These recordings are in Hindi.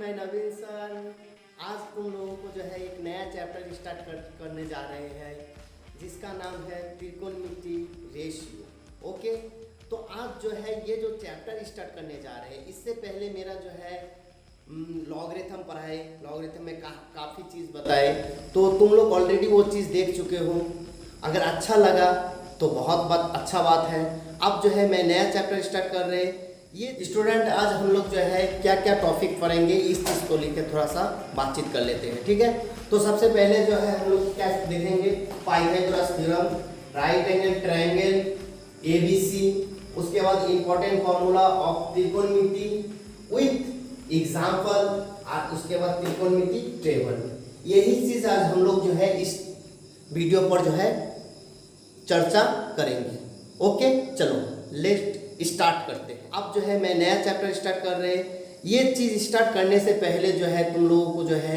मैं नवीन सर आज तुम लोगों को जो है एक नया चैप्टर स्टार्ट करने जा रहे हैं जिसका नाम है त्रिकोणमिति रेशियो। ओके, तो आज जो है ये जो चैप्टर स्टार्ट करने जा रहे हैं इससे पहले मेरा जो है लॉगरिथम पढ़ाए, लॉगरिथम में काफ़ी चीज़ बताए, तो तुम लोग ऑलरेडी वो चीज़ देख चुके हो। अगर अच्छा लगा तो बहुत अच्छा बात है। अब जो है मैं नया चैप्टर स्टार्ट कर रहे हैं। ये स्टूडेंट आज हम लोग जो है क्या क्या टॉपिक पढ़ेंगे इस चीज़ को लेकर थोड़ा सा बातचीत कर लेते हैं, ठीक है। तो सबसे पहले जो है हम लोग क्या देखेंगे, Pythagoras theorem, right angle triangle, ABC, उसके बाद इंपॉर्टेंट फार्मूला ऑफ त्रिकोणमिति विथ एग्जाम्पल, और उसके बाद त्रिकोणमिति टेबल। यही चीज़ आज हम लोग जो है इस वीडियो पर जो है चर्चा करेंगे। ओके, चलो लेट स्टार्ट करते हैं। अब जो है मैं नया चैप्टर स्टार्ट कर रहे हैं। ये चीज़ स्टार्ट करने से पहले जो है तुम लोगों को जो है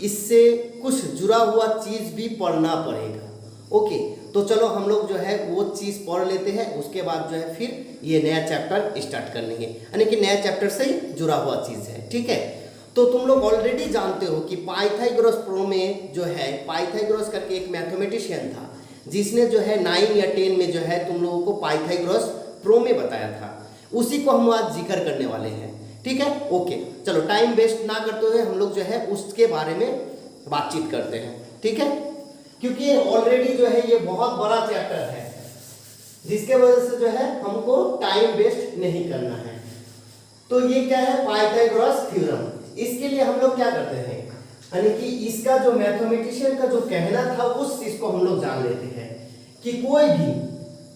इससे कुछ जुड़ा हुआ चीज़ भी पढ़ना पड़ेगा। ओके, तो चलो हम लोग जो है वो चीज़ पढ़ लेते हैं, उसके बाद जो है फिर ये नया चैप्टर स्टार्ट कर लेंगे, यानी कि नया चैप्टर से ही जुड़ा हुआ चीज़ है, ठीक है। तो तुम लोग ऑलरेडी जानते हो कि पाइथागोरस प्रमेय जो है, पाइथागोरस करके एक मैथमेटिशियन था जिसने जो है 9 या 10 में जो है तुम लोगों को पाइथागोरस प्रमेय बताया था। उसी को हम आज जिक्र करने वाले हैं, ठीक है। ओके, चलो टाइम वेस्ट ना करते हुए हम लोग जो है उसके बारे में बातचीत करते हैं, ठीक है। क्योंकि ऑलरेडी जो है ये बहुत बड़ा चैप्टर है जिसके वजह से जो है हमको टाइम वेस्ट नहीं करना है। तो ये क्या है, पाइथागोरस थ्योरम। इसके लिए हम लोग क्या करते हैं, यानी कि इसका जो मैथमेटिशियन का जो कहना था उस चीज को हम लोग जान लेते हैं कि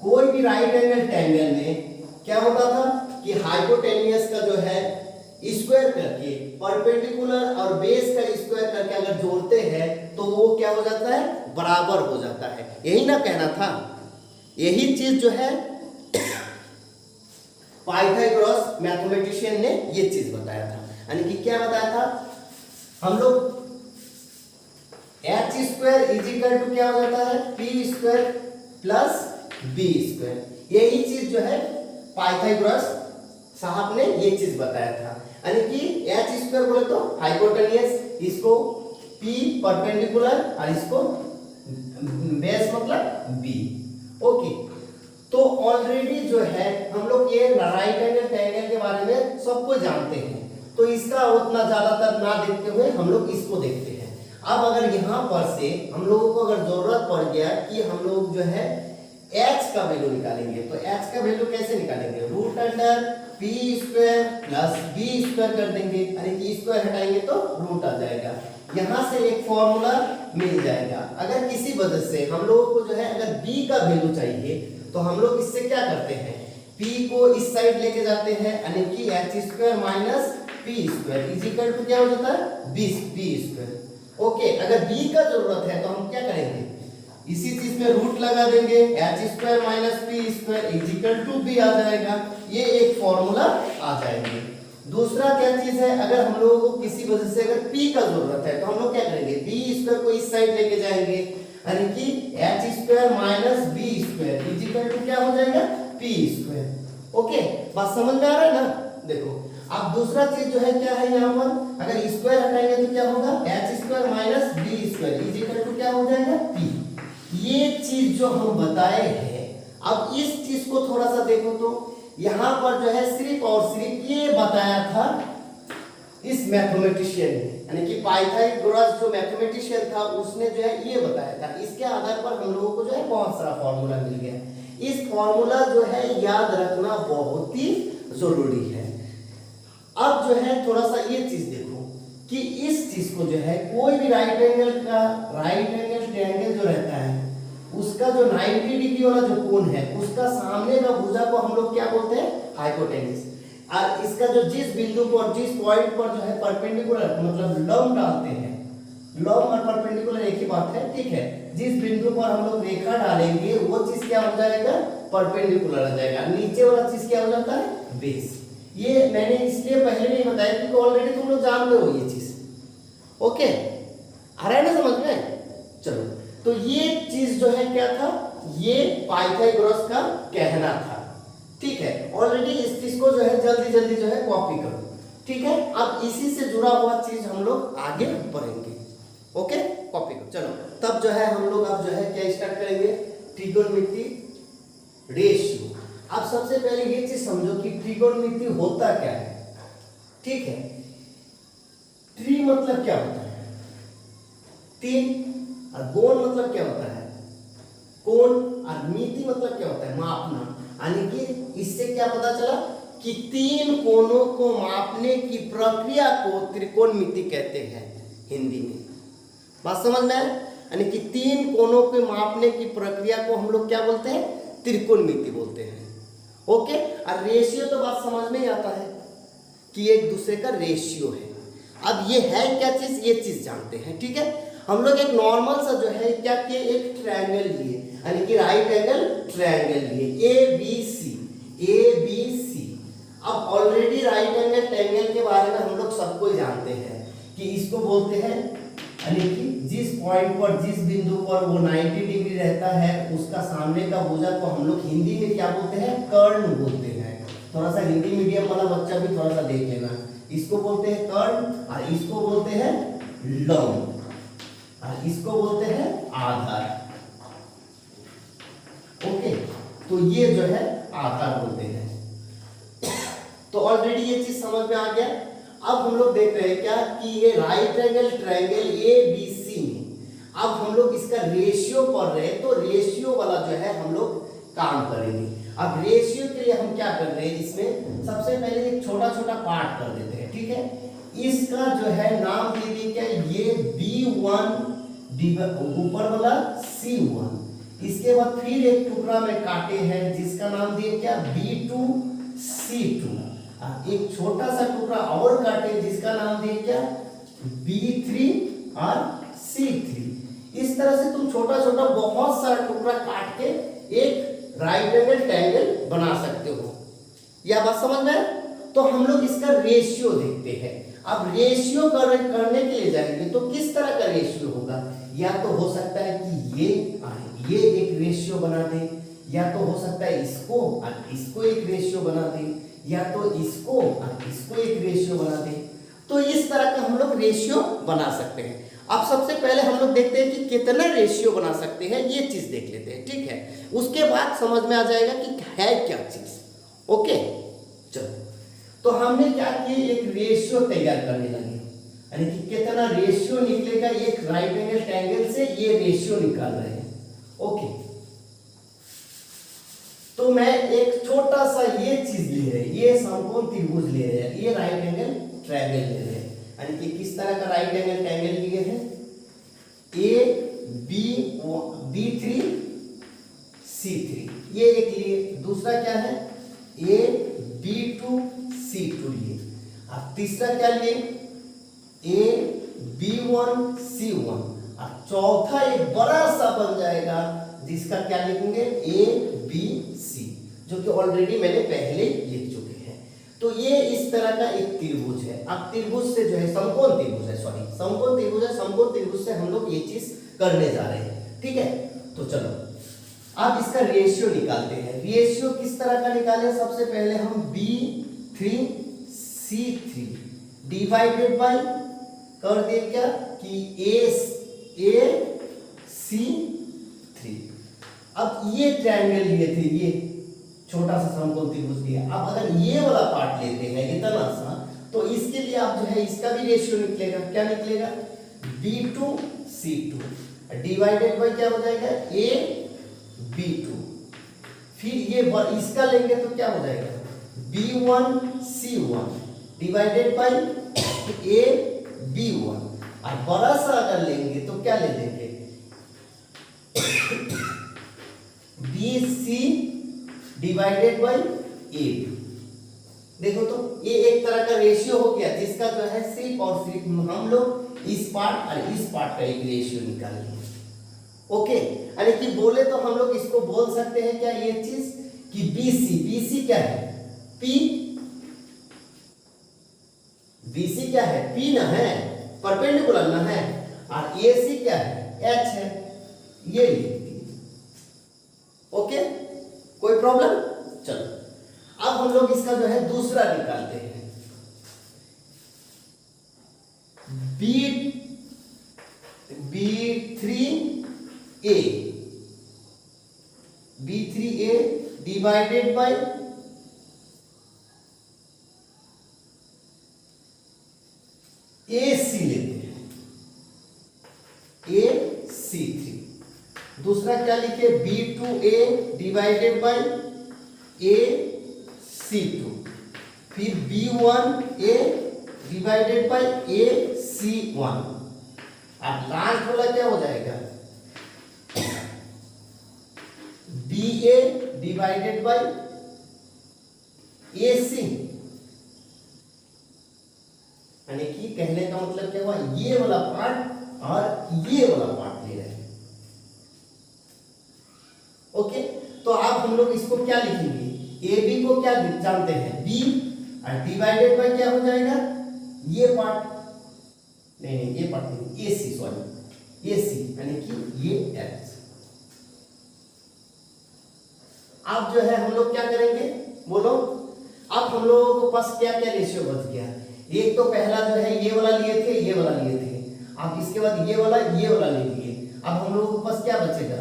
कोई भी राइट एंगल ट्रायंगल में क्या होता था कि हाइपोटेन्यूस का जो है स्क्वायर करके परपेंडिकुलर और बेस का स्क्वायर करके अगर जोड़ते हैं तो वो क्या हो जाता है, बराबर हो जाता है। यही ना कहना था, यही चीज जो है पाइथागोरस मैथमेटिशियन ने ये चीज बताया था। यानी कि क्या बताया था, हम लोग h square is equal to क्या हो जाता है, p square plus b square. यही चीज जो है पाइथागोरस साहब ने ये चीज बताया था। यानी कि h स्क्वायर बोले तो हाइपोटेन्यूस, इसको p परपेंडिकुलर और इसको बेस मतलब b। ओके, तो ऑलरेडी जो है हम लोग ये राइट एंगल ट्रायंगल के बारे में सब कुछ जानते हैं, तो इसका उतना ज्यादातर ना देखते हुए हम लोग इसको देखते हैं। अब अगर यहाँ पर से हम लोगों को अगर जरूरत पड़ गया कि हम लोग जो है h का वैल्यू निकालेंगे, तो h का वैल्यू कैसे निकालेंगे, root under p square plus b square कर देंगे, यानी कि स्क्वायर हटाएंगे तो रूट आ जाएगा। यहाँ से एक फॉर्मूला मिल जाएगा। अगर किसी वजह से हम लोगों को जो है अगर b का वैल्यू चाहिए तो हम लोग इससे क्या करते हैं, p को इस साइड लेके जाते हैं, यानी कि h square minus p square is equal to क्या हो जाता है, b स्क्वायर। ओके, अगर b का जरूरत है तो हम क्या करेंगे, इसी चीज में रूट लगा देंगे, h square minus p square is equal to b आ जाएगा। ये एक फॉर्मूला आ जाएगी। दूसरा क्या चीज है, अगर हम लोगों को किसी वजह से अगर p का जरूरत है तो हम लोग क्या करेंगे, b स्क्वायर को इस साइड लेके जाएंगे, यानी कि h square minus b square is equal to क्या हो जाएगा, p स्क्वायर। ओके, बात समझ में आ रहा है ना। देखो अब दूसरा चीज जो है क्या है, यहाँ पर अगर स्क्वायर हटाएंगे तो क्या होगा, h square minus b square is equal to क्या हो जाएगा, p। ये चीज जो हम बताए हैं, अब इस चीज को थोड़ा सा देखो तो यहाँ पर जो है सिर्फ और सिर्फ ये बताया था इस मैथमेटिशियन ने, यानी कि पाइथागोरस जो मैथमेटिशियन था उसने जो है ये बताया था। इसके आधार पर हम लोगों को जो है बहुत सारा फॉर्मूला मिल गया। इस फॉर्मूला जो है याद रखना बहुत ही जरूरी है। अब जो है थोड़ा सा ये चीज देखो कि इस चीज को जो है कोई भी राइट एंगल ट्रायंगल जो रहता है उसका जो 90 डिग्री वाला जो कोण है उसका सामने का भुजा को हम लोग क्या बोलते हैं, हाइपोटेन्यूस। और इसका जो जिस बिंदु पर जिस पॉइंट पर जो है परपेंडिकुलर मतलब लंब डालते हैं, लंब और परपेंडिकुलर एक ही बात है, ठीक है। जिस बिंदु पर हम लोग रेखा डालेंगे वो चीज क्या हो जाएगा, परपेंडिकुलर आ जाएगा। नीचे वाला चीज क्या हो जाता है, बेस। ये मैंने इसलिए पहले नहीं बताया क्योंकि ऑलरेडी तुम लोग जानते हो ये चीज। ओके, आ रहा है ना समझ में। चलो, तो ये चीज जो है क्या था, ये पाइथागोरस का कहना था, ठीक है। ऑलरेडी इस चीज को जो है जल्दी जल्दी जो है कॉपी करो। ठीक है, अब इसी से जुड़ा हुआ चीज हम लोग आगे पढ़ेंगे। ओके, कॉपी करो। चलो तब जो है हम लोग अब जो है क्या स्टार्ट करेंगे, ट्रिगोनोमेट्री रेशियो। अब सबसे पहले ये चीज समझो कि ट्रिगोनोमेट्री होता क्या है। ठीक है, ट्री मतलब क्या होता है, तीन, और गोन मतलब क्या होता है, कोण, और मिति मतलब क्या होता है, मापना। यानी कि इससे क्या पता चला कि तीन कोणों को मापने की प्रक्रिया को त्रिकोणमिति कहते हैं हिंदी में। बात समझ में आए? यानी कि तीन कोणों को मापने की प्रक्रिया को हम लोग क्या बोलते हैं, त्रिकोणमिति बोलते हैं। ओके, और रेशियो तो बात समझ में ही आता है कि एक दूसरे का रेशियो है। अब ये है क्या चीज, ये चीज जानते हैं। ठीक है, हम लोग एक नॉर्मल सा जो है क्या किए, एक ट्रायंगल लिए, यानी कि राइट एंगल ट्रायंगल लिए, ए बी सी, ए बी सी। अब ऑलरेडी राइट एंगल ट्रायंगल के बारे में हम लोग सबको जानते हैं कि इसको बोलते हैं, यानी कि जिस पॉइंट पर, जिस बिंदु पर वो 90 डिग्री रहता है उसका सामने का भुजा को हम लोग हिंदी में क्या बोलते हैं, कर्ण बोलते हैं। थोड़ा सा हिंदी मीडियम वाला बच्चा भी थोड़ा सा देख लेना, इसको बोलते हैं कर्ण, और इसको बोलते हैं लंब, और इसको बोलते हैं आधार। ओके, तो ये जो है आधार बोलते हैं। तो ऑलरेडी ये चीज समझ में आ गया। अब हम लोग देख रहे हैं क्या कि ये right angle triangle A B C में अब हम लोग इसका रेशियो पढ़ रहे हैं, तो रेशियो वाला जो है हम लोग काम करेंगे। अब रेशियो के लिए हम क्या कर रहे हैं, इसमें सबसे पहले एक छोटा छोटा पार्ट कर देते हैं। ठीक है, इसका जो है नाम दे दिए क्या, ये B1 ऊपर वाला C1, इसके बाद फिर एक टुकड़ा में काटे हैं जिसका नाम दिए क्या, B2 C2, एक छोटा सा टुकड़ा और काटे जिसका नाम दिए क्या, B3 और C3। इस तरह से तुम छोटा छोटा बहुत सारा टुकड़ा काट के एक राइट एंगल ट्रायंगल बना सकते हो। यह बात समझ में? तो हम लोग इसका रेशियो देखते हैं। अब रेशियो करने के लिए जाएंगे तो किस तरह का रेशियो होगा, या तो हो सकता है कि ये एक रेशियो बना दे, या तो हो सकता है इसको और इसको एक रेशियो बना दे, या तो इसको और इसको एक रेशियो बना दे। तो इस तरह का हम लोग रेशियो बना सकते हैं। अब सबसे पहले हम लोग देखते हैं कि कितना रेशियो बना सकते हैं, ये चीज देख लेते हैं। ठीक है, उसके बाद समझ में आ जाएगा कि है क्या चीज। ओके, चलो तो हमने क्या किया, एक रेशियो तैयार करने लगे, यानी कि कितना रेशियो निकलेगा, एक राइट एंगल ट्रायंगल से ये रेशियो निकाल रहे हैं। ओके, तो मैं एक छोटा सा ये चीज ले रहे हैं, ये समकोण त्रिभुज ले रहे हैं, ये राइट एंगल ट्रायंगल ले रहे हैं। यानी कि किस तरह का राइट एंगल ट्रायंगल लिए हैं, B3 C3, ये एक लिए। दूसरा क्या है, B2 C2 लिए। अब तीसरा क्या लिए, B1 C1। और चौथा एक बड़ा सा बन जाएगा जिसका क्या लिखेंगे, ABC, जो कि ऑलरेडी मैंने पहले लिख चुके हैं। तो ये इस तरह का एक त्रिभुज है। अब त्रिभुज से जो है समकोण त्रिभुज है, समकोण त्रिभुज है, समकोण त्रिभुज से हम लोग ये चीज करने जा रहे हैं। ठीक है, तो चलो अब इसका रेशियो निकालते हैं। रेशियो किस तरह का निकालें, सबसे पहले हम B3 C3 डिवाइडेड बाय कर दे क्या कि AC3। अब ये ट्रायंगल लिए थे, ये छोटा सा समकोण त्रिभुज लिया। अब अगर ये वाला पार्ट लेते हैं इतना सा, तो इसके लिए आप जो है इसका भी रेशियो निकलेगा। क्या निकलेगा, B2 C2 डिवाइडेड बाय क्या हो जाएगा, AB2। फिर ये इसका लेंगे तो क्या हो जाएगा, B1 C1 divided by AB1। और बड़ा सा अगर लेंगे तो क्या ले लेंगे, BC डिवाइडेड बाय AB। देखो तो ये एक तरह का रेशियो हो गया जिसका जो है सिर्फ और सिर्फ हम लोग इस पार्ट और इस पार्ट का एक रेशियो निकाल लिए। ओके, यानी कि बोले तो हम लोग इसको बोल सकते हैं क्या, ये चीज कि BC क्या है, BC क्या है, P ना है, परपेंडिकुलर ना है, और AC क्या है, H है, ये लिखती है। ओके, कोई प्रॉब्लम? चलो अब हम लोग इसका जो है दूसरा निकालते हैं। B3A डिवाइडेड बाय AC लेते हैं, AC3। दूसरा क्या लिखे, B2A डिवाइडेड बाय AC2, फिर B1A डिवाइडेड बाय AC1, और लास्ट वाला क्या हो जाएगा, BA डिवाइडेड बाय AC। यानी कि कहने का मतलब क्या हुआ, ये वाला पार्ट और ये वाला पार्ट ले रहे हैं। ओके, तो अब हम लोग इसको क्या लिखेंगे, AB को क्या जानते हैं, B, और डिवाइडेड बाय क्या हो जाएगा, ये पार्ट, नहीं ये पार्ट नहीं, AC, सॉरी AC, यानी कि ये H। अब जो है हम लोग क्या करेंगे, बोलो। अब हम लोगों को पास क्या क्या रेशियो बच गया, एक तो पहला जो है ये वाला लिए थे, ये वाला लिए थे, अब इसके बाद ये वाला ले लिए। अब हम लोगों के पास क्या बचेगा,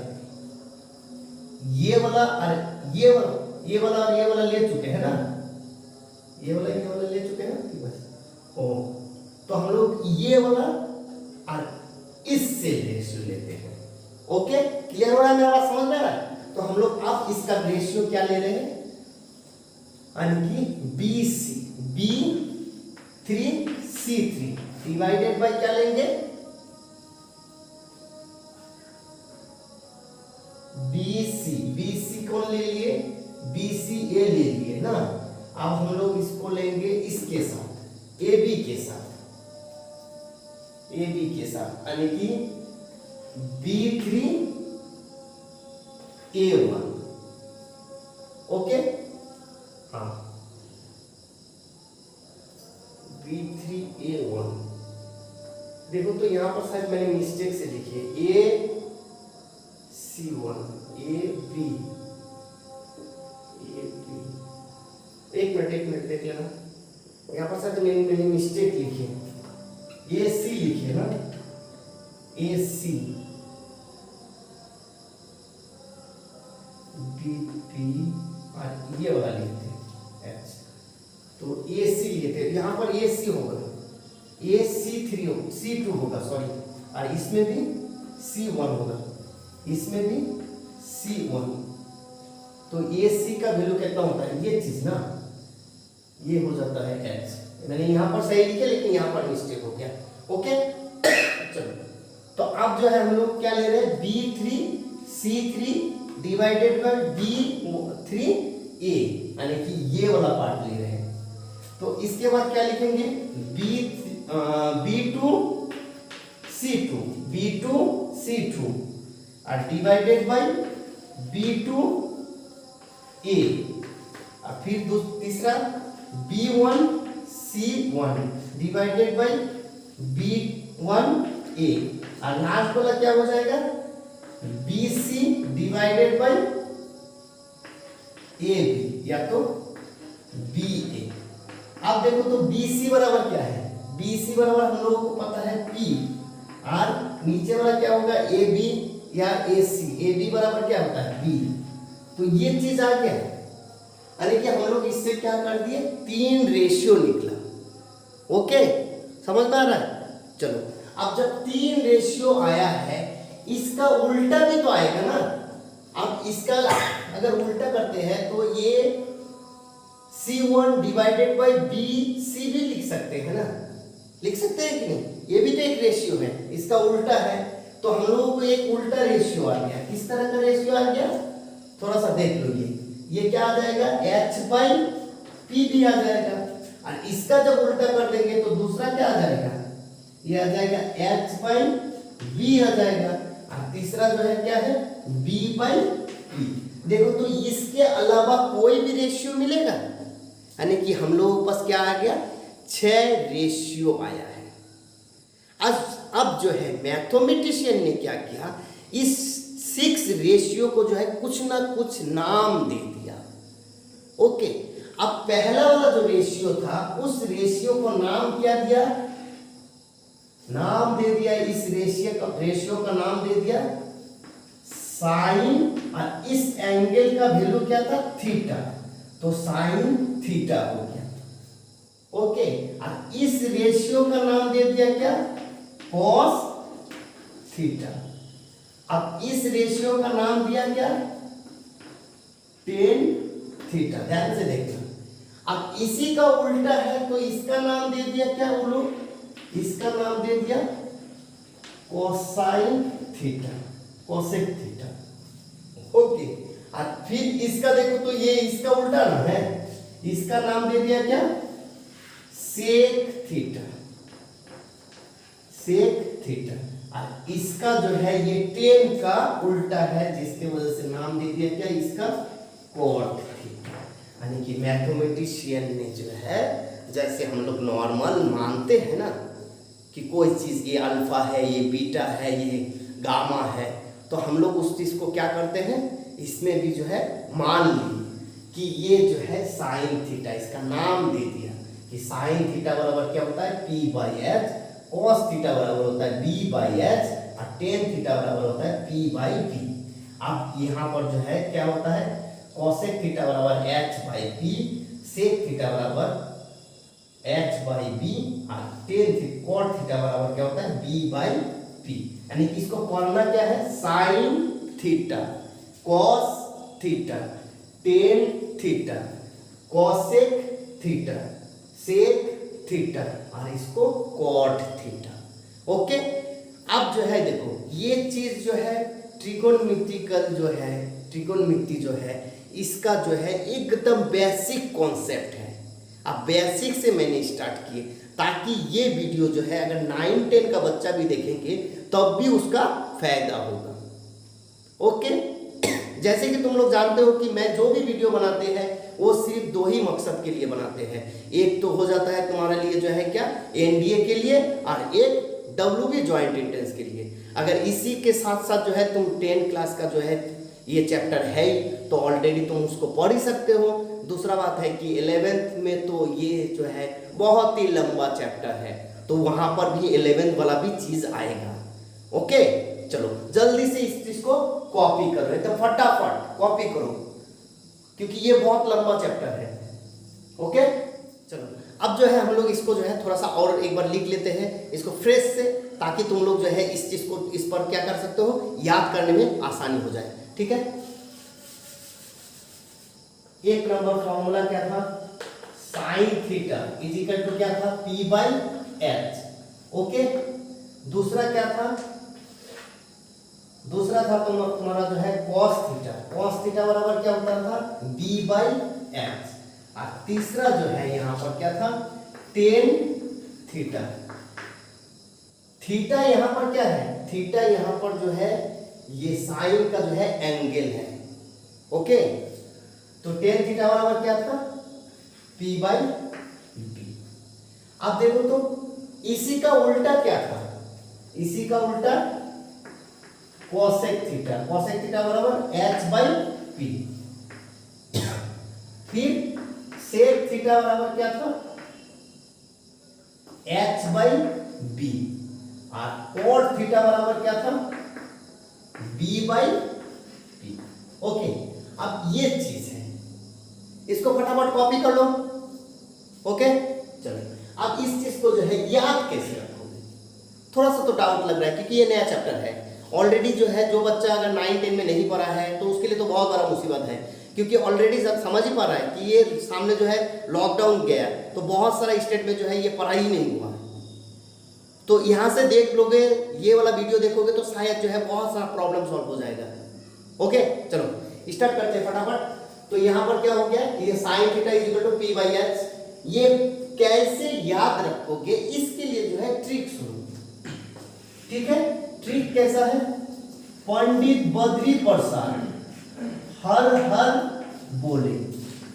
ये वाला और ये वाला और ये वाला ले चुके हैं ना, ये वाला ले चुके हैं ना, बस। ओ, तो हम लोग ये वाला और इससे रेशियो लेते हैं। ओके, क्लियर हो रहा है, मेरा बात समझ में आ रहा है। तो हम लोग अब इसका रेशियो क्या ले रहे हैं, यानी कि B3C3 डिवाइडेड बाय क्या लेंगे, BC कौन ले लिए, BCA ले लिए ना। अब हम लोग इसको लेंगे इसके साथ, AB के साथ, यानी कि B3A1। ओके, हाँ, B3A1। देखो तो यहां पर शायद मैंने मिस्टेक से लिखी है, AC1 AB। एक मिनट देख लेना, यहाँ पर शायद मैंने मिस्टेक लिखी है, AC लिखे ना, AC BP और ये वाला लिखते हैं H, तो AC लिए थे, यहाँ पर AC होगा, C2 होगा, सॉरी, और इसमें भी C1 होगा, इसमें भी C1। तो AC का वैल्यू कितना होता है, ये चीज ना, ये हो जाता है H। मैंने यहाँ पर सही लिखे लेकिन यहाँ पर मिस्टेक हो गया। ओके, चलो, तो अब जो है हम लोग क्या ले रहे हैं, B3C3 डिवाइडेड बाय B3A, यानी कि ये वाला पार्ट ले रहे हैं। तो इसके बाद क्या लिखेंगे, B2C2 और डिवाइडेड बाय B2A, और फिर तीसरा B1C1 डिवाइडेड बाय B1A, और लास्ट वाला क्या हो जाएगा, BC डिवाइडेड बाय AB या तो BA। अब देखो तो BC बराबर क्या है, BC बराबर हम लोगों को पता है P, और नीचे वाला क्या होगा, AB या AC। AB बराबर क्या होता है, B। तो ये चीज आ गया, यानी कि हम लोग इससे क्या कर दिए, 3 रेशियो निकला। ओके, समझ में आ रहा है। चलो, अब जब 3 रेशियो आया है, इसका उल्टा भी तो आएगा ना। अब इसका अगर उल्टा करते हैं तो ये C1 डिवाइडेड बाय BC भी लिख सकते हैं ना, लिख सकते हैं कि नहीं, ये भी तो एक रेशियो है, इसका उल्टा है। तो हम लोगों को एक उल्टा रेशियो आ गया। किस तरह का रेशियो आ गया, थोड़ा सा देख लो, ये क्या आ जाएगा, H/P भी आ जाएगा, और इसका जब उल्टा कर देंगे तो दूसरा क्या आ जाएगा, ये आ जाएगा H/V आ जाएगा, और तीसरा जो है क्या है, B/P। देखो तो इसके अलावा कोई भी रेशियो मिलेगा, यानी कि हम लोगों के पास क्या आ गया, 6 रेशियो आया है। अब जो है मैथमेटिशियन ने क्या किया, इस 6 रेशियो को जो है कुछ ना कुछ नाम दे दिया। ओके, अब पहला वाला जो रेशियो था, उस रेशियो को नाम क्या दिया, नाम दे दिया इस रेशियो का नाम दे दिया साइन, और इस एंगल का वैल्यू क्या था थीटा, तो साइन थीटा हो गया। ओके, और इस रेशियो का नाम दे दिया क्या कॉस थीटा। अब इस रेशियो का नाम दिया क्या टेन थीटा। ध्यान से देखना, अब इसी का उल्टा है तो इसका नाम दे दिया क्या बोलो, इसका नाम दे दिया cosine theta, cosec theta. Okay, और फिर इसका देखो तो ये इसका उल्टा ना है, इसका नाम दे दिया क्या सेक थीटा, सेक थीटा। और इसका जो है ये टेन का उल्टा है, जिसके वजह से नाम दे दिया क्या इसका कॉट थीटा। यानी कि मैथमेटिशियन ने जो है, जैसे हम लोग नॉर्मल मानते हैं ना कि कोई चीज़ ये अल्फा है, ये बीटा है, ये गामा है, तो हम लोग उस चीज़ को क्या करते हैं, इसमें भी जो है मान लिए कि ये जो है साइन थीटा, इसका नाम दे दिया कि साइन थीटा बराबर क्या होता है P by H, cos theta बराबर होता है बी बाई एच, और टेन थीटा बराबर होता है पी बाई बी। अब यहाँ पर जो है क्या होता है कॉसेक थीटा बराबर H by P, sec theta बराबर एच बाई बी, और टेन कॉट थीटा बराबर क्या होता है बी बाई पी। यानी कि इसको पढ़ना क्या है sine theta, cos theta, tan theta, cosec theta, sec theta, और इसको कॉट थीटा। ओके, अब जो है देखो ये चीज जो है ट्रिगोनोमेट्रिकल जो है, ट्रिगोनोमेट्री जो है इसका जो है एकदम बेसिक कॉन्सेप्ट है। अब बेसिक से मैंने स्टार्ट किए ताकि ये वीडियो जो है अगर 9-10 का बच्चा भी देखेंगे तब भी उसका फायदा होगा। ओके, जैसे कि तुम लोग जानते हो कि मैं जो भी वीडियो बनाते हैं वो सिर्फ दो ही मकसद के लिए बनाते हैं। एक तो हो जाता है तुम्हारे लिए जो है क्या एनडीए के लिए, और एक डब्ल्यूबी जॉइंट एंट्रेंस के लिए। अगर इसी के साथ साथ जो है तुम 10 क्लास का जो है ये चैप्टर है तो ऑलरेडी तुम उसको पढ़ ही सकते हो। दूसरा बात है कि 11th में तो ये जो है बहुत ही लंबा चैप्टर है, तो वहां पर भी 11th वाला भी चीज आएगा। ओके, चलो जल्दी से इस चीज को कॉपी करो, एकदम फटाफट कॉपी करो क्योंकि ये बहुत लंबा चैप्टर है। ओके, चलो अब जो है हम लोग इसको जो है थोड़ा सा और एक बार लिख लेते हैं इसको फ्रेश से, ताकि तुम लोग जो है इस चीज को इस पर क्या कर सकते हो याद करने में आसानी हो जाए। ठीक है, एक नंबर फॉर्मूला क्या था sine theta is equal to क्या था पी बाई एच। ओके, दूसरा क्या था, दूसरा था तुम्हारा जो है कॉस थीटा, कॉस थीटा बराबर क्या होता था बी बाई एच। और तीसरा जो है यहां पर क्या था टेन थीटा। थीटा यहां पर क्या है, थीटा यहां पर जो है ये साइन का जो है एंगल है। ओके, तो टेन थीटा बराबर क्या था पी बाई बी। अब देखो तो इसी का उल्टा क्या था, इसी का उल्टा कोसेक थीटा, कोसेक थीटा बराबर एच बाई पी। फिर सेक थीटा बराबर क्या था एच बाई बी, और कॉट थीटा बराबर क्या था बी बाई पी। ओके, अब ये चीज है, इसको फटाफट कॉपी कर लो। ओके, चलो अब इस चीज को जो है याद कैसे रखोगे, थोड़ा सा तो डाउट लग रहा है क्योंकि ये नया चैप्टर है। ऑलरेडी जो है जो बच्चा अगर 9-10 में नहीं पढ़ा है तो उसके लिए तो बहुत बड़ा मुसीबत है, क्योंकि ऑलरेडी सब समझ ही पा रहा है कि ये सामने जो है लॉकडाउन गया तो बहुत सारा स्टेट में जो है ये पढ़ाई ही नहीं हुआ है। तो यहाँ से देख लोगे, ये वाला वीडियो देखोगे तो शायद जो है बहुत सारा प्रॉब्लम सॉल्व हो जाएगा। ओके, चलो स्टार्ट करते हैं फटाफट। तो यहाँ पर क्या हो गया, ये sine theta is equal to P by H. ये कैसे याद रखोगे इसके लिए जो है ट्रिक सुनो। ठीक है, ट्रिक कैसा है, पंडित बद्री प्रसाद हर हर बोले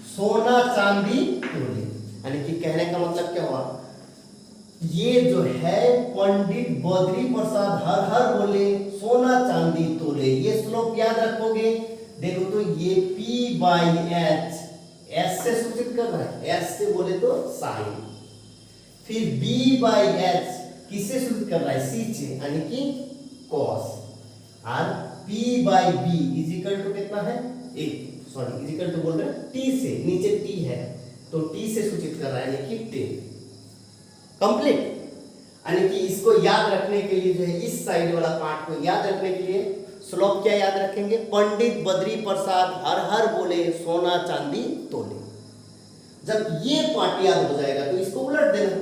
सोना चांदी तोले। यानी कि कहने का मतलब क्या हुआ, ये जो है पंडित बद्री प्रसाद हर हर बोले सोना चांदी तोले, ये श्लोक याद रखोगे। देखो तो ये P बाई एच, एस से सूचित कर रहा है, एस से बोले तो साइन, फिर B बाई एच किससे सूचित कर रहा है, सी से, यानी कि कॉस। और P by B is equal to कितना है, इज इक्वल टू बोल रहे हैं टी से, नीचे टी है तो टी से सूचित कर रहा है यानी कि 10 कंप्लीट। यानी कि इसको याद रखने के लिए जो है इस साइड वाला पार्ट को याद रखने के लिए श्लोक क्या याद रखेंगे, पंडित बद्री प्रसाद हर हर बोले सोना चांदी तोले। जब ये पार्ट याद हो जाएगा तो इसको उलट देना,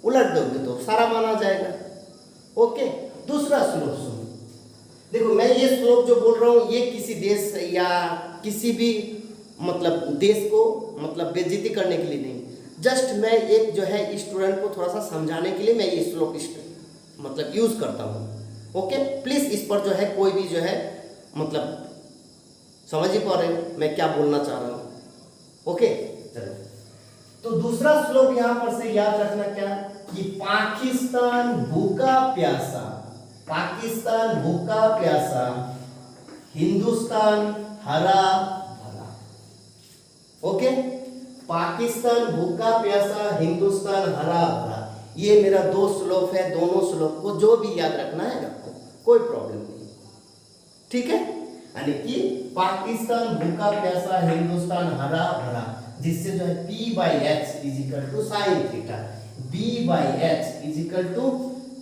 उलट दोगे तो सारा माना जाएगा। ओके, दूसरा श्लोक सुनो। देखो मैं ये श्लोक जो बोल रहा हूँ ये किसी देश या किसी भी मतलब देश को मतलब बेइज्जती करने के लिए नहीं, जस्ट मैं एक जो है स्टूडेंट को थोड़ा सा समझाने के लिए मैं ये श्लोक मतलब यूज करता हूँ। ओके, प्लीज इस पर जो है कोई भी जो है मतलब समझ ही पा रहे मैं क्या बोलना चाह रहा हूँ। ओके चलो, तो दूसरा श्लोक यहां पर से याद रखना क्या कि पाकिस्तान भूखा प्यासा, पाकिस्तान भूखा प्यासा, हिंदुस्तान हरा भरा। ओके, पाकिस्तान भूखा प्यासा, हिंदुस्तान हरा भरा, ये मेरा दो श्लोक है। दोनों श्लोक को जो भी याद रखना है रखो, कोई प्रॉब्लम नहीं, ठीक है। यानी कि पाकिस्तान भूखा प्यासा, हिंदुस्तान हरा भरा, जिससे जो है P by H is equal to sine theta, B by H is equal to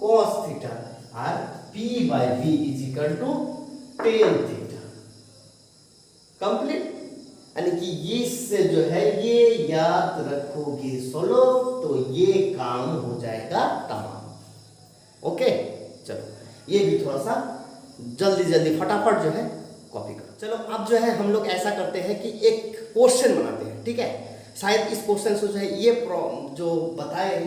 cos theta और P by B is equal to tan theta complete. यानी कि इससे जो है ये याद रखोगे श्लोक तो ये काम हो जाएगा तमाम। ओके चलो, ये भी थोड़ा सा जल्दी जल्दी फटाफट जो है कॉपी करो। चलो अब जो है हम लोग ऐसा करते हैं कि एक क्वेश्चन बनाते हैं, ठीक है। शायद इस क्वेश्चन से जो है ये जो बताए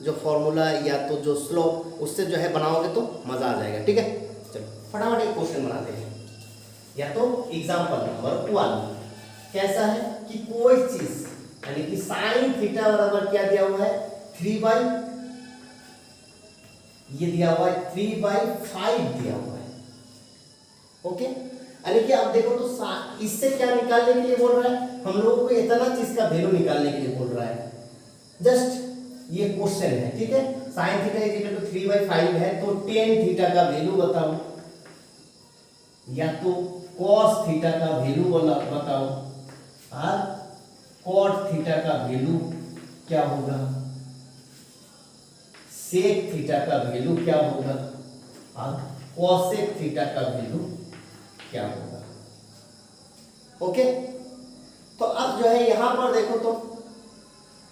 जो फॉर्मूला या तो जो श्लोक उससे जो है बनाओगे तो मजा आ जाएगा, ठीक है। चलो फटाफट एक क्वेश्चन बनाते हैं। या तो एग्जांपल नंबर 1 कैसा है कि कोई चीज यानी कि साइन थीटा बराबर क्या दिया हुआ है 3 बाई, ये दिया हुआ है 3/5 दिया हुआ है। ओके, यानी कि आप देखो तो इससे क्या निकालने के लिए बोल रहा है, हम लोगों को इतना चीज का वैल्यू निकालने के लिए बोल रहा है। जस्ट ये क्वेश्चन है, ठीक है। Sine theta is equal to 3/5 है तो टेन थीटा का वैल्यू बताओ या तो कॉस थीटा का वैल्यू बताओ और कॉट थीटा का वैल्यू क्या होगा, सेक थीटा का वैल्यू क्या होगा और कॉसेक थीटा का वैल्यू क्या होगा। ओके, तो अब जो है यहां पर देखो तो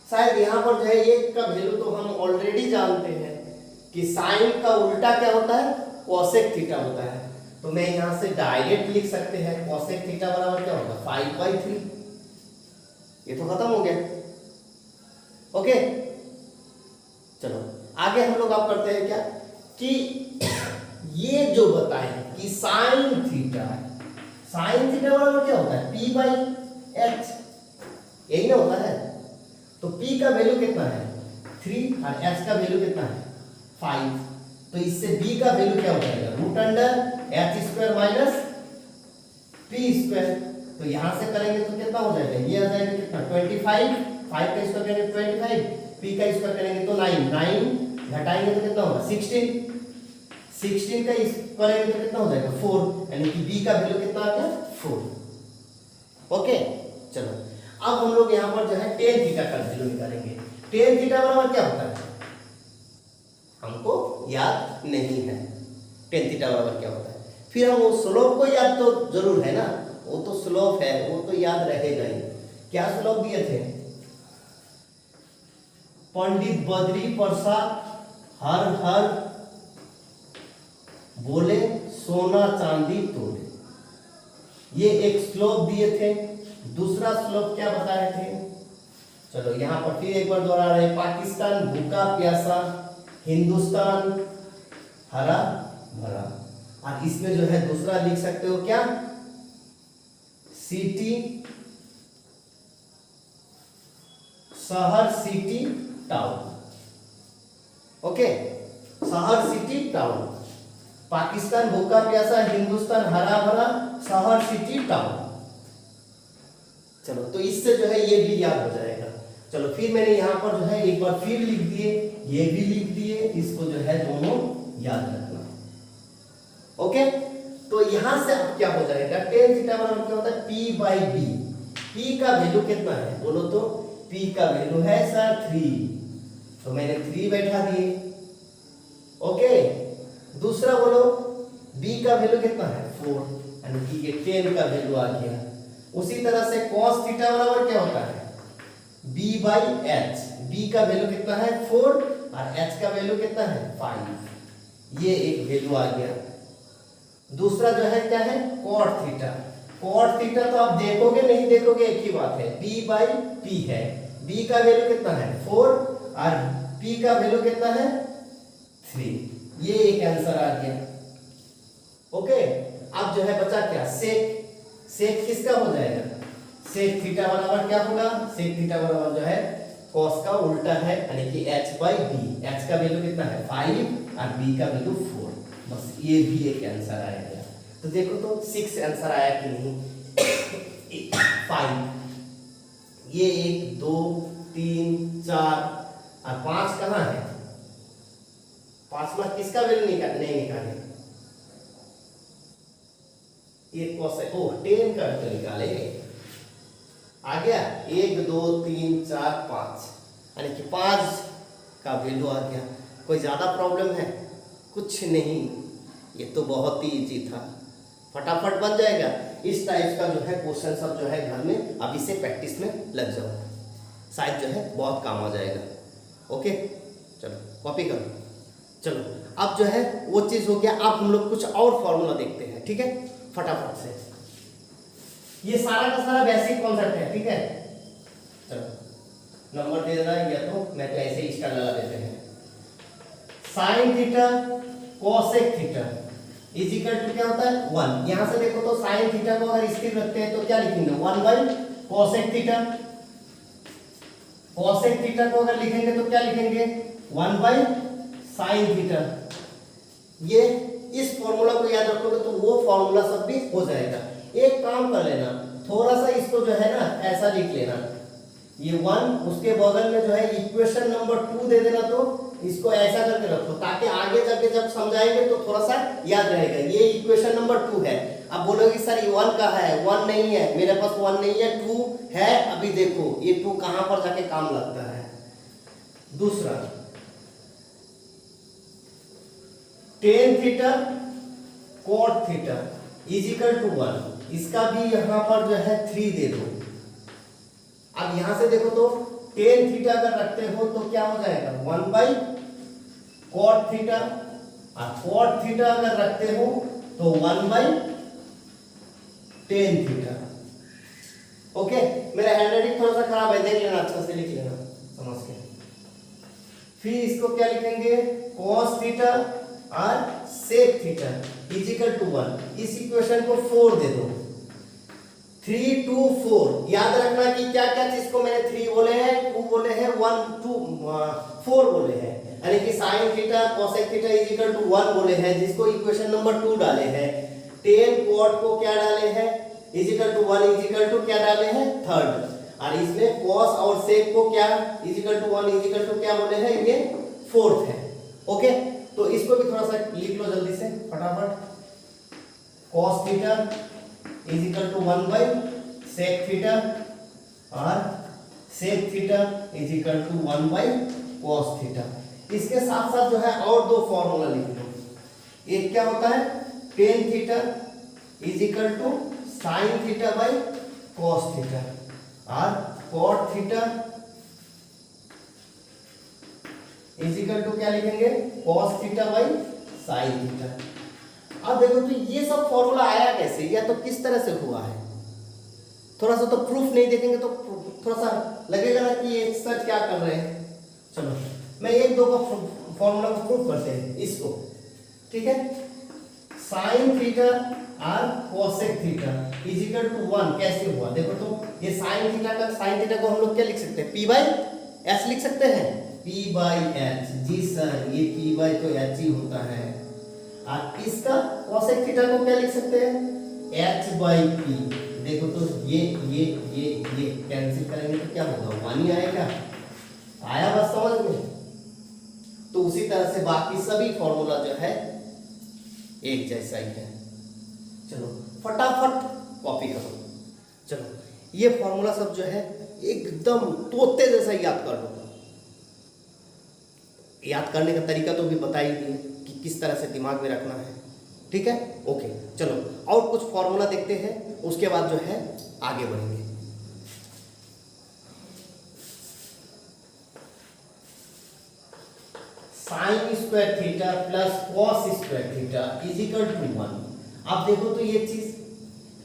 शायद यहां पर जो है एक का वैल्यू तो हम ऑलरेडी जानते हैं कि साइन का उल्टा क्या होता है, कॉसेक थीटा होता है। तो मैं यहां से डायरेक्ट लिख सकते हैं कॉसेक थीटा बराबर क्या होगा 5/3। ये तो खत्म हो गया। ओके चलो आगे हम लोग अब करते हैं क्या कि ये जो बताए कि साइन थीटा बराबर क्या होता है P/h, यही ना होता है। तो P का वैल्यू कितना है 3 और h का वैल्यू कितना है 5। तो इससे B का वैल्यू क्या हो जाएगा √h² माइनस p²। तो यहां से करेंगे तो कितना हो जाएगा, ये आ जाएगा कितना 25, 5 का स्क्वायर करेंगे 25, p का स्क्वायर करेंगे तो 9 घटाएंगे तो कितना होगा 16 का करेंगे तो कितना हो जाएगा 4, यानी कि b का वैल्यू कितना आ गया 4। ओके चलो अब हम लोग यहां पर जो है टेन थीटा का वैल्यू निकालेंगे। टेन थीटा बराबर क्या होता है हमको याद नहीं है, टेन थीटा बराबर क्या होता है। फिर हम वो श्लोक को याद तो जरूर है ना, वो तो श्लोक है वो तो याद रहेगा ही। क्या श्लोक दिए थे, पंडित बद्री प्रसाद हर हर बोले सोना चांदी तोले, ये एक श्लोक दिए थे। दूसरा श्लोक क्या बताए थे, चलो यहां पर फिर एक बार दोहरा रहे, पाकिस्तान भूखा प्यासा, हिंदुस्तान हरा भरा। और इसमें जो है दूसरा लिख सकते हो क्या सिटी शहर सिटी टाउन। ओके, शहर सिटी टाउन, पाकिस्तान भूखा प्यासा, हिंदुस्तान हरा भरा, शहर सिटी टाउन। चलो तो इससे जो है ये भी याद हो जाएगा। चलो फिर फिर मैंने यहाँ पर जो है एक बार फिर लिख दिए, ये भी लिख दिए, इसको जो है दोनों याद रखना। ओके, तो यहां से अब क्या हो जाएगा, टेन थीटा बराबर क्या होता है, पी बाई बी। पी का वैल्यू कितना है बोलो तो, पी का वैल्यू है सर 3, तो मैंने 3 बैठा दिए। ओके, दूसरा बोलो बी का वैल्यू कितना है 4, यानी कि ये 10 का वैल्यू आ गया। उसी तरह से cos थीटा बराबर क्या होता है, b बाई एच। b का वैल्यू कितना है 4 और h का वैल्यू कितना है 5, ये एक वैल्यू आ गया। दूसरा जो है क्या है cot थीटा। cot थीटा तो आप देखोगे नहीं देखोगे एक ही बात है, b बाई p है। b का वैल्यू कितना है 4 और p का वैल्यू कितना है 3, ये एक आंसर आ गया। ओके, अब जो है बचा क्या, सेक। सेक किसका हो जाएगा, सेक थीटा बराबर क्या होगा, सेक थीटा बराबर जो है cos का उल्टा है, यानी कि h बाई b। h का वैल्यू कितना है 5 और b का वैल्यू 4, बस ये भी एक आंसर आएगा। तो देखो तो 6 आंसर आया कि नहीं 5, ये 1 2 3 4 और 5 कहाँ है, 5 में किसका वैल्यू नहीं निकाले, ये cos है, ओ 10 का तो निकाले, आ गया 1 2 3 4 5, यानी कि 5 का वैल्यू आ गया। कोई ज्यादा प्रॉब्लम है, कुछ नहीं, ये तो बहुत ही इजी था, फटाफट बन जाएगा। इस टाइप का जो है क्वेश्चन सब जो है घर में अभी से प्रैक्टिस में लग जाओ, शायद जो है बहुत काम आ जाएगा। ओके, चलो कॉपी करो। चलो अब जो है वो चीज हो गया, अब हम लोग कुछ और फॉर्मूला देखते हैं, ठीक है, फटाफट से। ये सारा का सारा बेसिक कॉन्सेप्ट है, ठीक है। चलो नंबर दे देना, या तो मैं तो ऐसे ही स्टार लगा देते हैं। Sine theta cosec theta is equal to क्या होता है 1। यहां से देखो तो साइन थीटा को अगर स्थिर रखते हैं तो क्या लिखेंगे 1 by cosec theta. Cosec theta को अगर लिखेंगे तो क्या लिखेंगे 1 बाई साइन थीटा। ये इस फॉर्मूला को याद रखोगे तो वो फॉर्मूला सब भी हो जाएगा। एक काम कर लेना, थोड़ा सा इसको जो है ना ऐसा लिख लेना, ये 1 उसके बगल में जो है इक्वेशन नंबर 2 दे देना, तो इसको ऐसा करके रखो ताकि आगे जाके जब समझाएंगे तो थोड़ा सा याद रहेगा। ये इक्वेशन नंबर 2 है। अब बोलोगे सर ये 1 कहाँ है, 1 नहीं है मेरे पास, 1 नहीं है 2 है। अभी देखो ये 2 कहां पर जाके काम लगता है। दूसरा tan theta cot theta is equal to 1, इसका भी यहां पर जो है 3 दे दो। अब यहां से देखो तो टेन थीटा अगर रखते हो तो क्या हो जाएगा 1 बाई कोट थीटा, और कोट थीटा अगर रखते हो तो 1 बाई टेन थीटा। ओके, मेरा हैंडराइटिंग थोड़ा सा खराब है, देख लेना, अच्छा से लिख लेना समझ के। फिर इसको क्या लिखेंगे cos थीटा और sec theta is equal to 1। इस इक्वेशन को 4 दे दो, 3 2 4। याद रखना कि क्या क्या चीज को मैंने 3 बोले हैं, 2 बोले हैं, 1 2 4 बोले हैं, यानी कि sin theta cosec theta is equal to 1 बोले हैं, जिसको इक्वेशन नंबर 2 डाले हैं। tan cot को क्या डाले हैं is equal to 1 is equal to क्या डाले हैं थर्ड, और इसमें cos और sec को क्या is equal to 1 is equal to क्या बोले हैं, ये फोर्थ है। ओके, तो इसको भी थोड़ा सा लिख लो जल्दी से फटाफट। cos theta is equal to 1 by sec theta और sec theta is equal to 1 by cos theta. इसके साथ साथ जो है और 2 फॉर्मूला लिख लो। एक क्या होता है tan theta is equal to sin theta by cos theta, और cot theta is equal to क्या लिखेंगे cos theta by sin theta. अब देखो तो ये सब फॉर्मूला आया कैसे, या तो किस तरह से हुआ है, थोड़ा सा तो प्रूफ नहीं देखेंगे तो थोड़ा सा लगेगा ना कि ये सर क्या कर रहे हैं। चलो मैं एक दो का फॉर्मूला को प्रूफ करते हैं इसको, ठीक है। sin थीटा और cosec theta is equal to 1 कैसे हुआ, देखो तो ये sin थीटा को हम लोग क्या लिख सकते हैं p बाई h लिख सकते हैं, p बाई h। जी सर ये p बाई तो h ही होता है। और इसका cosec थीटा को क्या लिख सकते हैं h बाई p। देखो तो ये कैंसिल करेंगे तो क्या होगा 1 ही आएगा, आया बस समझ में। तो उसी तरह से बाकी सभी फॉर्मूला जो है एक जैसा ही है। चलो फटाफट कॉपी करो। चलो ये फॉर्मूला सब जो है एकदम तोते जैसा याद कर लो। याद करने का तरीका तो भी बता ही दिए कि किस तरह से दिमाग में रखना है। ठीक है, ओके। चलो और कुछ फॉर्मूला देखते हैं, उसके बाद जो है आगे बढ़ेंगे। Sine square theta plus cos square theta is equal to 1। आप देखो तो ये चीज,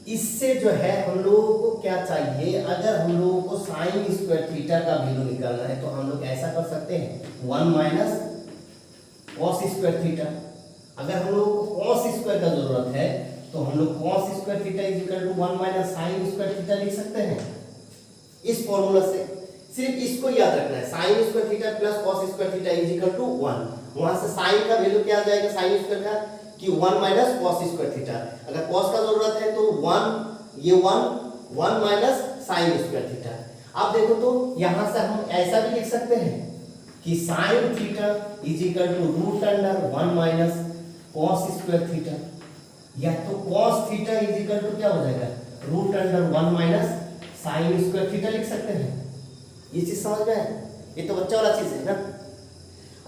इससे जो है हम लोगों को क्या चाहिए, अगर हम लोगों को साइन स्क्वायर थीटा का वैल्यू निकालना है तो हम लोग ऐसा कर सकते हैं 1 माइनस कॉस स्क्वायर थीटा। अगर हम लोगों को कॉस स्क्वायर का जरूरत है तो हम लोग cos square theta is equal to 1 minus sine square theta लिख सकते हैं इस फॉर्मूला से। सिर्फ इसको याद रखना है, sine square theta plus cos square theta is equal to 1। वहां से साइन का वैल्यू क्या आ जाएगा साइन स्क्वायर का कि 1 माइनस कॉस स्क्वायर थीटा। अगर कॉस का जरूरत है तो 1 ये 1 माइनस साइन स्क्वायर थीटा। आप देखो तो यहां से हम ऐसा भी लिख सकते हैं कि sine theta is equal to root under 1 minus cos square theta, या तो cos theta is equal to क्या हो जाएगा root under 1 minus sine square theta लिख सकते हैं। ये चीज समझ में है? ये तो बच्चा वाला चीज है ना।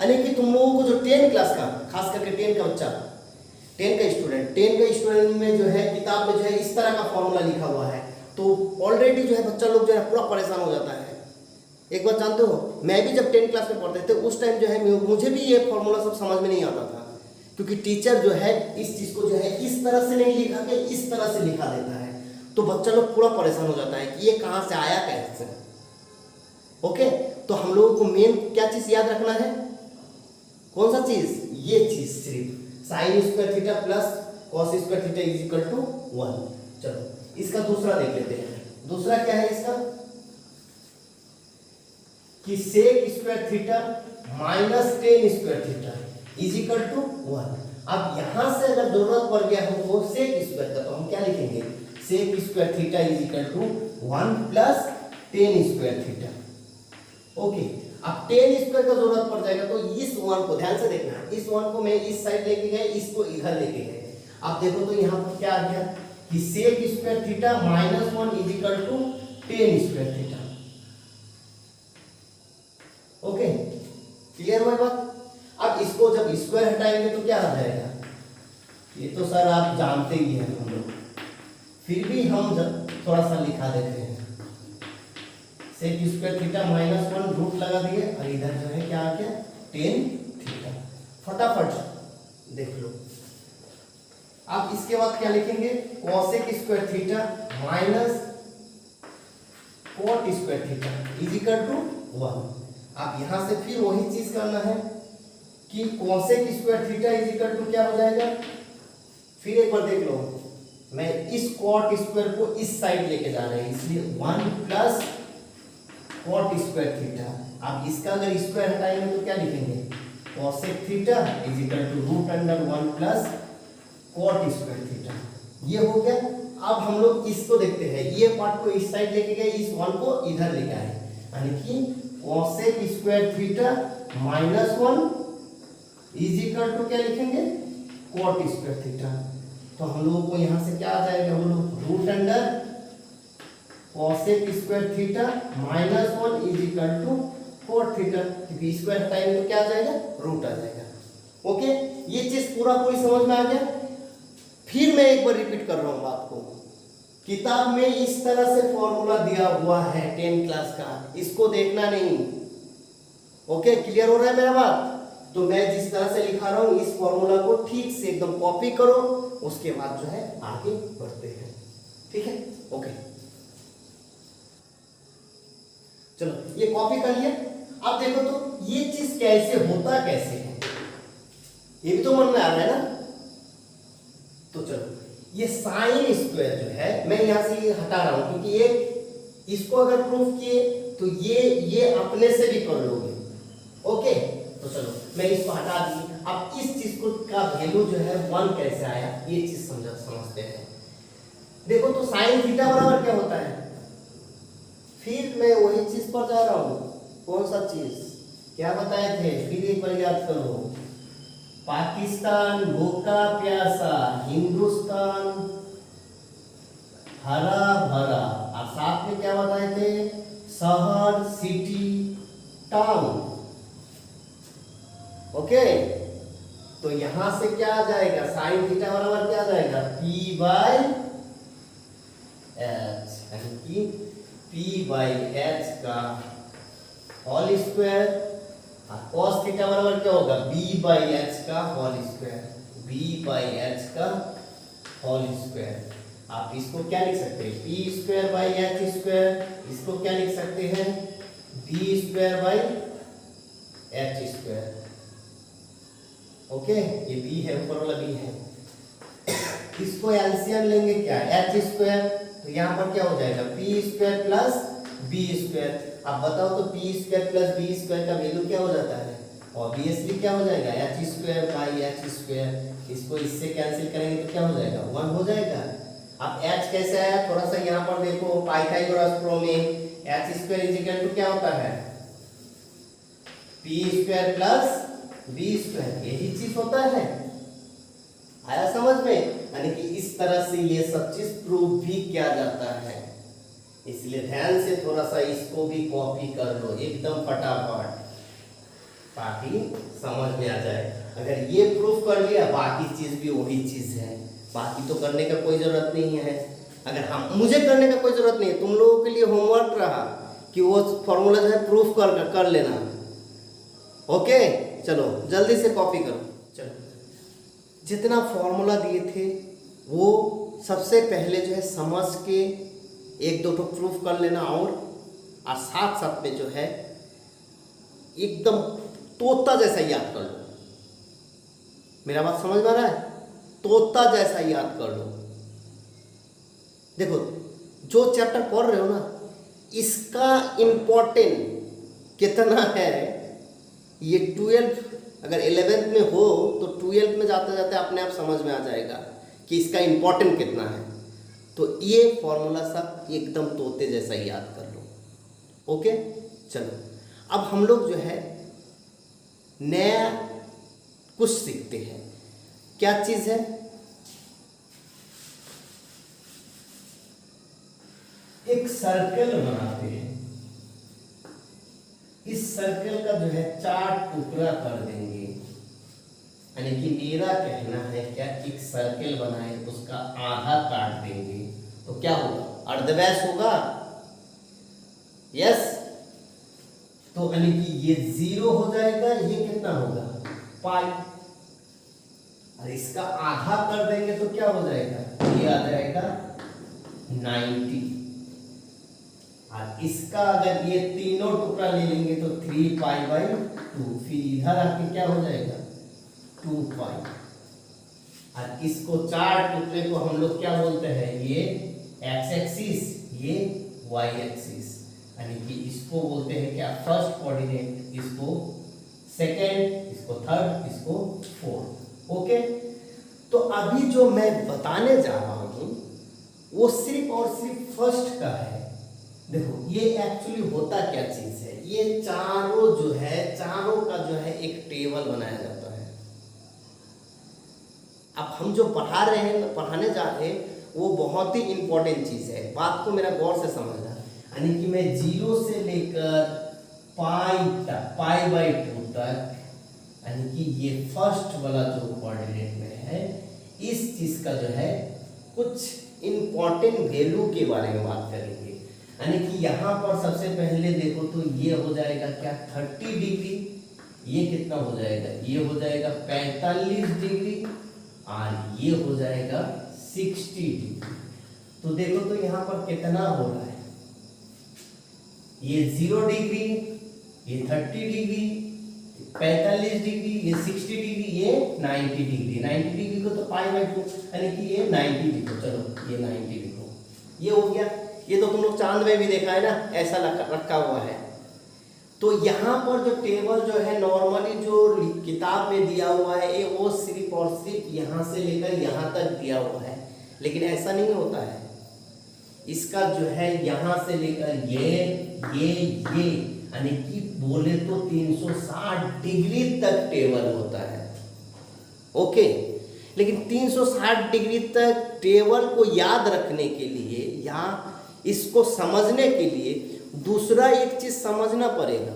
यानी कि तुम लोगों को जो 10 क्लास का, खास करके 10 का बच्चा, 10 का स्टूडेंट में जो है किताब में जो है इस तरह का फॉर्मूला लिखा हुआ है तो ऑलरेडी जो है बच्चा लोग जो है पूरा परेशान हो जाता है। एक बात जानते हो, मैं भी जब 10 क्लास में पढ़ते थे उस टाइम जो है मुझे भी ये फॉर्मूला सब समझ में नहीं आता था, क्योंकि टीचर जो है इस चीज को जो है इस तरह से नहीं लिखा के इस तरह से लिखा देता है, तो बच्चा लोग पूरा परेशान हो जाता है कि ये कहाँ से आया कैसे। ओके, तो हम लोगों को मेन क्या चीज याद रखना है, कौन सा चीज, ये चीज सिर्फ sine square theta plus cos square theta is equal to 1। चलो इसका दूसरा देख लेते हैं। दूसरा क्या है इसका कि sec square theta minus tan square theta is equal to 1। अब यहां से अगर जरूरत पड़ गया हमको सेक स्क्वायर का तो हम क्या लिखेंगे sec square theta is equal to 1 plus tan square theta. Okay, अब टेन स्क्वायर का जरूरत पड़ जाएगा तो इस 1 को ध्यान से देखना, इस 1 को मैं इस साइड लेके गए, इसको इधर लेके गए। आप देखो तो यहाँ पर क्या आ गया कि sec square theta minus 1 is equal to tan square theta. Okay, clear हुआ बात? अब इसको जब स्क्वायर हटाएंगे तो क्या आ जाएगा, ये तो सर आप जानते ही हैं हम लोग, फिर भी हम जब थोड़ा सा लिखा देते हैं sec square theta minus 1 root लगा दिए और इधर जो है क्या आ गया टेन थीटा। फटाफट देख लो। अब इसके बाद क्या लिखेंगे cosec square theta minus cot square theta is equal to 1। अब यहां से फिर वही चीज करना है कि cosec square theta is equal to क्या हो जाएगा, फिर एक बार देख लो, मैं इस कॉट स्क्वायर को इस साइड लेके जा रहे हैं इसलिए 1 प्लस कॉट स्क्वायर थीटा। अब इसका अगर स्क्वायर हटाएंगे तो क्या लिखेंगे cosec theta is equal to root under 1 plus cot square theta. ये हो गया। अब हम लोग इसको देखते हैं, ये पार्ट को इस साइड लेके गए, इस 1 को इधर लेके आए, यानी कि cosec square theta minus 1 is equal to क्या लिखेंगे कॉट स्क्वायर थीटा। तो हम लोगों को यहां से क्या आ जाएगा, हम लोग root under cosec square theta minus 1 is equal to cot theta, क्योंकि स्क्वायर हटाएंगे तो क्या आ जाएगा रूट आ जाएगा। ओके, ये चीज पूरी समझ में आ गया। फिर मैं एक बार रिपीट कर रहा हूं बात को, किताब में इस तरह से फॉर्मूला दिया हुआ है 10 क्लास का, इसको देखना नहीं। ओके, क्लियर हो रहा है मेरा बात? तो मैं जिस तरह से लिखा रहा हूं इस फॉर्मूला को ठीक से एकदम कॉपी करो, उसके बाद जो है आगे बढ़ते हैं। ठीक है, ओके, चलो ये कॉपी कर लिया। अब देखो तो ये चीज कैसे होता कैसे है, ये भी तो मन में आ रहा है ना। तो चलो ये साइन स्क्वायर जो है मैं यहां से ये हटा रहा हूं, क्योंकि ये इसको अगर प्रूफ किए तो ये अपने से भी कर लोगे। ओके, तो चलो मैं इसको हटा दी। अब इस चीज को का वैल्यू जो है 1 कैसे आया ये चीज समझते हैं। देखो तो साइन थीटा बराबर क्या होता है, फिर मैं वही चीज पर जा रहा हूं कौन सा चीज क्या बताए थे, फिर एक बार याद करो। पाकिस्तान भूखा प्यासा, हिंदुस्तान हरा भरा, और साथ में क्या बताए थे, शहर, सिटी, टाउन। ओके, तो यहां से क्या आ जाएगा, साइन थीटा बराबर क्या आ जाएगा, P बाई एच, यानी कि P बाई एच का होल स्क्वायर, और cos थीटा बराबर क्या होगा, B बाई एच का whole square, B by H का होल स्क्वायर। आप इसको क्या लिख सकते हैं, P square by H square, इसको क्या लिख सकते हैं, B square by H square. Okay, ये बी है, ऊपर वाला बी है। इसको एलसीएम लेंगे क्या, एच स्क्वायर, तो यहाँ पर क्या हो जाएगा, P square plus B square. अब बताओ तो P square plus B square का वैल्यू क्या हो जाता है, ऑब्वियसली क्या हो जाएगा, H square by H square. इसको इससे कैंसिल करेंगे तो क्या हो जाएगा, 1 हो जाएगा। अब एच कैसे आया, थोड़ा सा यहाँ पर देखो, पाइथागोरस प्रमेय, H square is equal to क्या होता है, P square plus B square, यही चीज होता है। आया समझ में, यानी कि इस तरह से ये सब चीज प्रूव भी किया जाता है। इसलिए ध्यान से थोड़ा सा इसको भी कॉपी कर लो एकदम फटाफट, ताकि समझ में आ जाए। अगर ये प्रूफ कर लिया, बाकी चीज भी वही चीज है, बाकी तो करने का कोई जरूरत नहीं है। अगर हम मुझे करने का कोई जरूरत नहीं है, तुम लोगों के लिए होमवर्क रहा कि वो फॉर्मूला जो है प्रूफ कर लेना। ओके, चलो जल्दी से कॉपी करो। चलो, जितना फॉर्मूला दिए थे वो सबसे पहले जो है समझ के एक दो तो प्रूफ कर लेना, और साथ साथ में जो है एकदम तोता जैसा याद कर लो। मेरा बात समझ में आ रहा है, तोता जैसा याद कर लो। देखो, जो चैप्टर पढ़ रहे हो ना, इसका इम्पोर्टेंट कितना है, ये 12 अगर 11th में हो तो 12th में जाते जाते अपने आप समझ में आ जाएगा कि इसका इम्पोर्टेंट कितना है। तो ये फॉर्मूला सब एकदम तोते जैसा याद कर लो। ओके, चलो अब हम लोग जो है नया कुछ सीखते हैं। क्या चीज है, एक सर्कल बनाते हैं। इस सर्कल का जो है 4 टुकड़ा कर देंगे, यानी कि मेरा कहना है क्या, एक सर्कल बनाए उसका आधा काट देंगे तो क्या होगा, अर्धव्यास होगा। यस, तो यानी कि ये 0 हो जाएगा, ये कितना होगा, पाई। और इसका आधा कर देंगे तो क्या हो जाएगा, ये आ जाएगा 90। और इसका अगर ये तीनों टुकड़ा ले लेंगे तो 3 पाई बाई 2, फिर इधर आके क्या हो जाएगा, 2 पाई। और इसको 4 टुकड़े को हम लोग क्या बोलते हैं, ये एक्स एक्सिस, ये वाई एक्सिस, यानी कि इसको बोलते हैं क्या, फर्स्ट कोऑर्डिनेट, इसको सेकंड, इसको थर्ड, इसको फोर्थ। ओके, तो अभी जो मैं बताने जा रहा हूं वो सिर्फ और सिर्फ फर्स्ट का है। देखो, ये एक्चुअली होता क्या चीज है, ये चारों जो है, चारों का जो है एक टेबल बनाया जाता है। अब हम जो पढ़ा रहे हैं, पढ़ाने जा रहे हैं, वो बहुत ही इंपॉर्टेंट चीज है। बात को मेरा गौर से समझना, यानी कि मैं 0 से लेकर पाई तक, पाई बाई 2 तक, यानी कि ये फर्स्ट वाला जो कोऑर्डिनेट में है, इस चीज का जो है कुछ इंपॉर्टेंट वैल्यू के बारे में बात करेंगे। यानी कि यहाँ पर सबसे पहले देखो तो ये हो जाएगा क्या, 30 डिग्री, ये कितना हो जाएगा, ये हो जाएगा 45 डिग्री, और ये हो जाएगा 60 डिग्री। तो देखो तो यहाँ पर कितना हो रहा है, ये 0 डिग्री, ये 30 डिग्री, 45 डिग्री, ये 60 डिग्री, ये 90 डिग्री। 90 डिग्री को तो पाई बाई 2, यानी कि ये 90 लिखो। चलो ये 90 लिखो, ये हो गया। ये तो तुम लोग चांद में भी देखा है ना, ऐसा रखा हुआ है। तो यहाँ पर जो टेबल जो है नॉर्मली जो किताब में दिया हुआ है, ये वो सिर्फ और सिर्फ यहाँ से लेकर यहाँ तक दिया हुआ है, लेकिन ऐसा नहीं होता है। इसका जो है यहाँ से लेकर ये यानी कि बोले तो 360 डिग्री तक टेबल होता है। ओके, लेकिन 360 डिग्री तक टेबल को याद रखने के लिए या इसको समझने के लिए दूसरा एक चीज समझना पड़ेगा।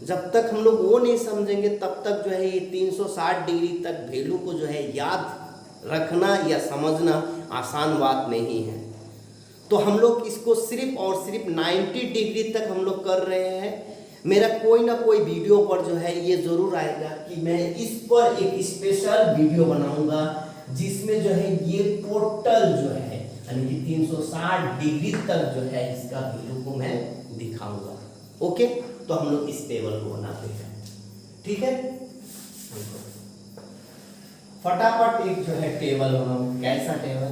जब तक हम लोग वो नहीं समझेंगे तब तक जो है ये 360 डिग्री तक वैल्यू को जो है याद रखना या समझना आसान बात नहीं है। तो हम लोग इसको सिर्फ और सिर्फ 90 डिग्री तक हम लोग कर रहे हैं। मेरा कोई ना कोई वीडियो पर जो है ये जरूर आएगा कि मैं इस पर एक स्पेशल वीडियो बनाऊंगा जिसमें जो है ये टोटल जो है यानी कि 360 डिग्री तक जो है इसका वैल्यू को मैं दिखाऊंगा। ओके, तो हम लोग इस टेबल को बनाते हैं। ठीक है, फटाफट एक जो है टेबल बनाऊं। कैसा टेबल?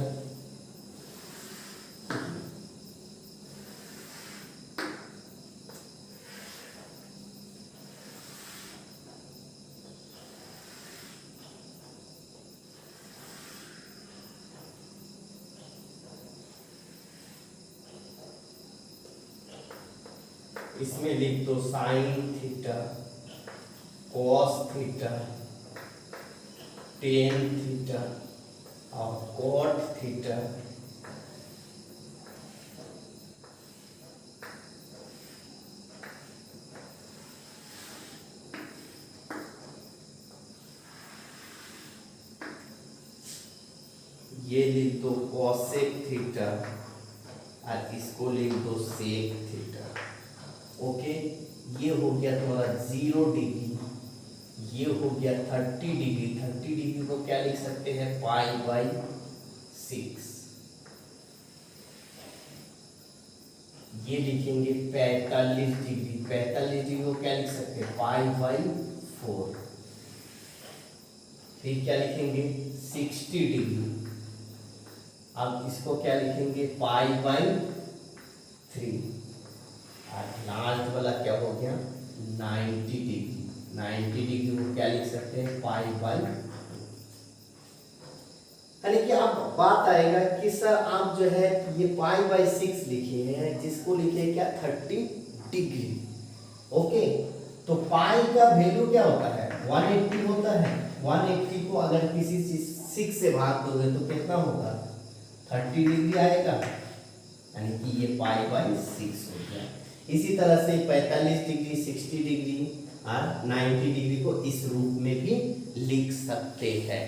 इसमें लिख दो sign theta, cos theta, tan theta और कॉट थीटा। ये लिख दो कॉसेक थीटा और इसको लिख दो सेक थीटा। ओके, ये हो गया तुम्हारा 0 डिग्री, ये हो गया 30 डिग्री। 30 डिग्री को क्या लिख सकते हैं? π/6। ये लिखेंगे 45 डिग्री। 45 डिग्री को क्या लिख सकते हैं? π/4। फिर क्या लिखेंगे? 60 डिग्री। अब इसको क्या लिखेंगे? π/3। और लास्ट वाला क्या हो गया? 90 डिग्री। 90 डिग्री को क्या लिख सकते हैं? π/2। यानी कि अब बात आएगा कि सर आप जो है ये π/6 लिखे हैं जिसको लिखे क्या? 30 डिग्री। ओके, तो पाई का वैल्यू क्या होता है? 180 होता है। 180 को अगर किसी चीज 6 से भाग दोगे तो कितना होगा? 30 डिग्री आएगा, यानी कि ये π/6 हो गया। इसी तरह से 45 डिग्री, 60 डिग्री और 90 डिग्री को इस रूप में भी लिख सकते हैं।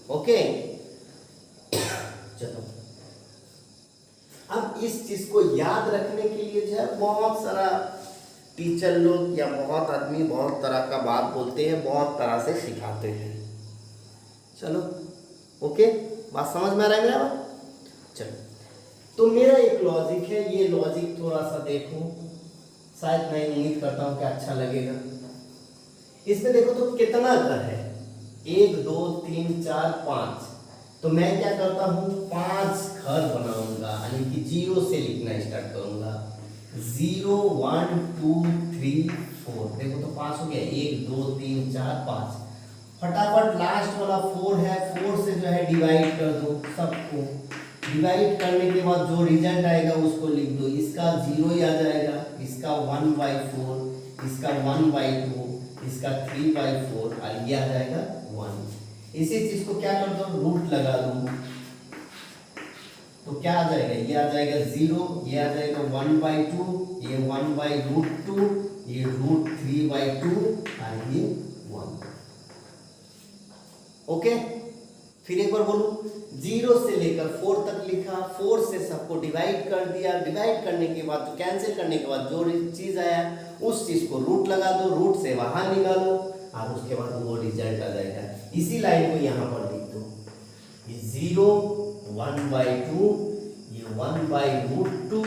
ओके, चलो अब इस चीज को याद रखने के लिए जो है बहुत सारा टीचर लोग या बहुत आदमी बहुत तरह का बात बोलते हैं, बहुत तरह से सिखाते हैं। चलो ओके, बात समझ में आ रहा है मेरा बात? चलो, तो मेरा एक लॉजिक है, ये लॉजिक थोड़ा सा देखो, शायद मैं उम्मीद करता हूँ कि अच्छा लगेगा। इसमें देखो तो कितना घर है? 1 2 3 4 5। तो मैं क्या करता हूँ? 5 घर बनाऊंगा, यानी कि 0 से लिखना स्टार्ट करूंगा। 0 1 2 3 4। देखो तो 5 हो गया। 1 2 3 4 5। फटाफट लास्ट वाला 4 है, 4 से जो है डिवाइड कर दो सबको। डिवाइड करने के बाद जो रिजल्ट आएगा उसको लिख दो। इसका 0 ही आ जाएगा, इसका 1/4, इसका 1/2, इसका 3/4 और ये आ जाएगा 1। इसी चीज को क्या कर दो? रूट लगा दो। तो क्या आ जाएगा? ये आ जाएगा 0, ये आ जाएगा 1/2, ये 1/√2, ये √3/2 और ये 1। ओके, फिर एक बार बोलूं, 0 से लेकर 4 तक लिखा, 4 से सबको डिवाइड कर दिया। डिवाइड करने के बाद तो कैंसिल करने के बाद जो चीज आया उस चीज को रूट लगा दो, रूट से बाहर निकालो और उसके बाद वो रिजल्ट आ जाएगा। इसी लाइन को यहाँ पर लिख दो। ये 0 1/2, ये 1/√2,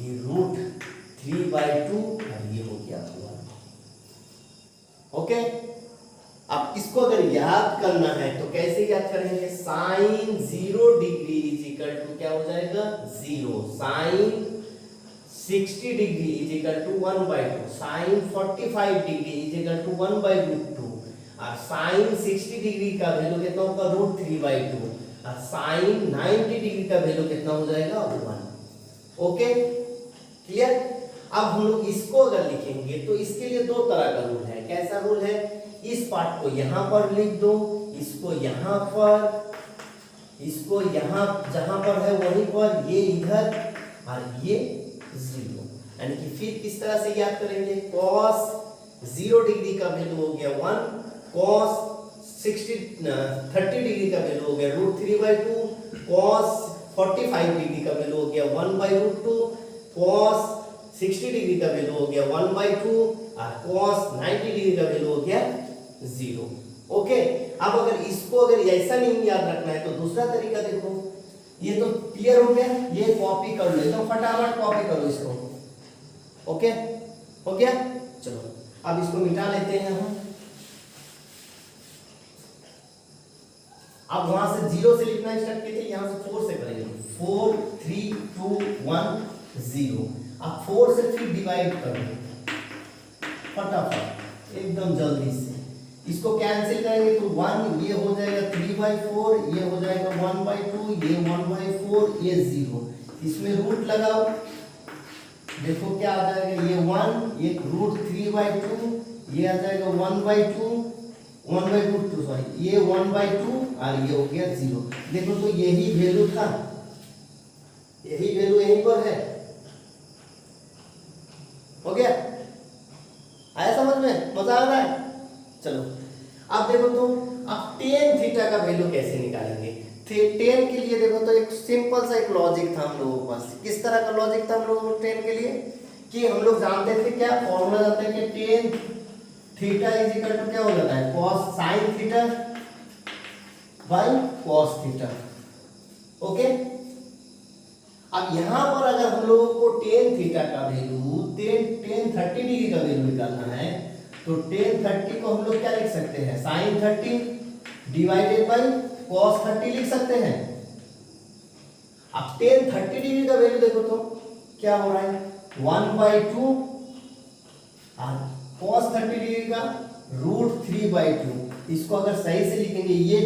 ये √3/2 और ये हो गया 1। ओके, अब इसको अगर याद करना है तो कैसे याद करेंगे? Sine 0 degree is equal to क्या हो जाएगा? 0। Sine 60 degree is equal to 1/2। Sine 45 degree is equal to 1/√2 और साइन 60 डिग्री का वैल्यू कितना होगा? √3/2 और साइन 90 डिग्री का वैल्यू कितना हो जाएगा? 1। Okay, clear? अब हम लोग इसको अगर लिखेंगे तो इसके लिए दो तरह का रूल है। कैसा रूल है? इस पार्ट को यहाँ पर लिख दो, इसको यहाँ पर, इसको यहाँ जहां पर है वहीं पर, ये इधर और ये 0। यानी कि फिर किस तरह से याद करेंगे? cos 0 डिग्री का वैल्यू हो गया 1, cos 30 डिग्री का वैल्यू हो गया √3/2, cos 45 डिग्री का वैल्यू हो गया 1/√2, cos 60 डिग्री का वैल्यू हो गया 1/2 और cos 90 डिग्री का वैल्यू हो गया 0। ओके, अब अगर इसको अगर ऐसा नहीं याद रखना है तो दूसरा तरीका देखो। ये तो क्लियर हो गया, ये कॉपी कर लो, तो फटाफट कॉपी करो इसको। ओके, हो गया? चलो अब इसको मिटा लेते हैं हम। अब वहां से 0 से लिखना स्टार्ट किए थे, यहां से 4 से करेंगे। 4 3 2 1 0। अब 4 से फिर डिवाइड करो फटाफट एकदम जल्दी से। इसको कैंसिल करेंगे तो 1 ये हो जाएगा 3/4, ये हो जाएगा 1/2, ये 1/4, ये 0। इसमें रूट लगाओ, देखो क्या आ जाएगा, ये 1, ये √3/2, ये आ जाएगा 1/2 सॉरी, ये 1/2 और ये हो गया 0। देखो तो यही वैल्यू था, यही वैल्यू यहीं पर है। हो गया? आया समझ में? मजा आ रहा है? चलो अब देखो तो अब tan थीटा का वैल्यू कैसे निकालेंगे? tan के लिए देखो तो एक सिंपल सा एक लॉजिक था हम लोगों के पास। किस तरह का लॉजिक था हम लोगों को tan के लिए? कि हम लोग जानते थे, क्या फॉर्मूला जानते हैं कि tan theta is equal to क्या हो जाता है, cos sin theta by cos theta. Okay, अब यहां पर अगर हम लोगों को tan थीटा का वैल्यू tan 30 डिग्री का वैल्यू निकालना है तो tan 30 को हम लोग क्या लिख सकते हैं, sin 30 डिवाइडेड बाय cos 30 लिख सकते हैं। अब tan 30 डिग्री का वैल्यू देखो तो क्या हो रहा है, 1/2 और cos 30 डिग्री का √3/2। इसको अगर सही से लिखेंगे, ये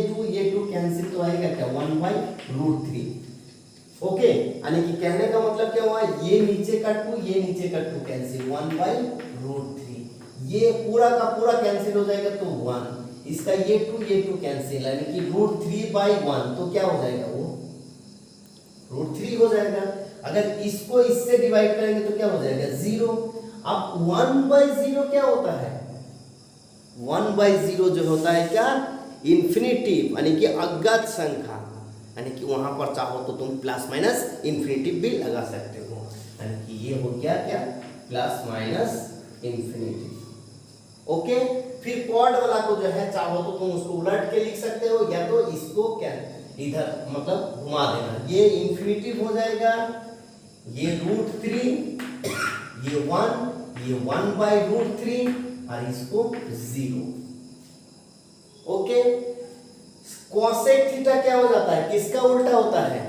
2 कैंसिल तो आएगा क्या, 1/√3। ओके, यानी कि कहने का मतलब क्या हुआ, ये नीचे का 2, ये नीचे का 2 कैंसिल, 1/√3। ये पूरा का पूरा कैंसिल हो जाएगा तो 1, इसका ये 2 कैंसिल, यानी कि √3/1 तो क्या हो जाएगा, वो √3 हो जाएगा। अगर इसको इससे डिवाइड करेंगे तो क्या हो जाएगा, 0। अब 1/0 क्या होता है, 1/0 जो होता है क्या, इंफिनिटिव, यानी कि अज्ञात संख्या। यानी कि वहां पर चाहो तो तुम प्लस माइनस इंफिनिटिव भी लगा सकते हो। यानी कि ये हो गया क्या, प्लस माइनस इंफिनिटिव। ओके, फिर क्वाड वाला को जो है चाहो तो तुम उसको उलट के लिख सकते हो, या तो इसको क्या इधर मतलब घुमा देना, ये इंफिनिटिव हो जाएगा, ये √3, ये 1, ये 1/√3 और इसको 0। ओके, कोसेक थीटा क्या हो जाता है, किसका उल्टा होता है,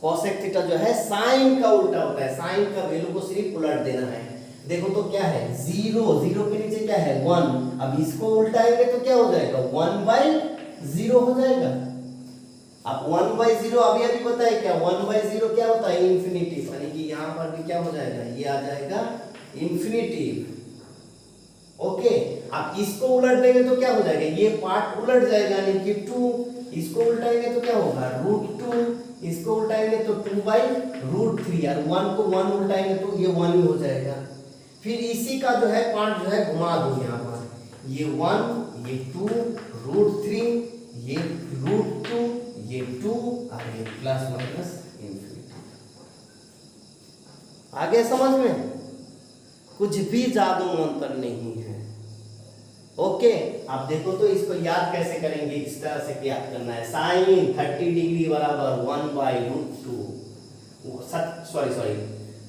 कोसेक थीटा जो है साइन का उल्टा होता है। साइन का वैल्यू को सिर्फ उलट देना है। देखो तो क्या है, 0 के नीचे क्या है, 1। अब इसको उल्टाएंगे तो क्या हो जाएगा, 1/0 हो जाएगा। अब 1/0 अभी बताया क्या, 1/0 क्या होता है, इंफिनिटिव। यानी कि यहाँ पर भी क्या हो जाएगा, ये आ जाएगा इंफिनिटिव। ओके, अब इसको उलट देंगे तो क्या हो जाएगा, ये पार्ट उलट जाएगा, यानी कि 2। इसको उल्टाएंगे तो क्या होगा, √2। इसको उल्टाएंगे तो 2/√3 और 1 को 1 उल्टाएंगे तो ये 1 ही हो जाएगा। फिर इसी का जो है पार्ट जो है घुमा दो, यहाँ पर ये 1, ये 2, √3, ये √2, ये 2 और ये प्लस माइनस इंफिनिटी। आगे समझ में कुछ भी जादू मंत्र नहीं है। ओके, आप देखो तो इसको याद कैसे करेंगे, इस तरह से याद करना है, sin 30 डिग्री बराबर 1/√2, सॉरी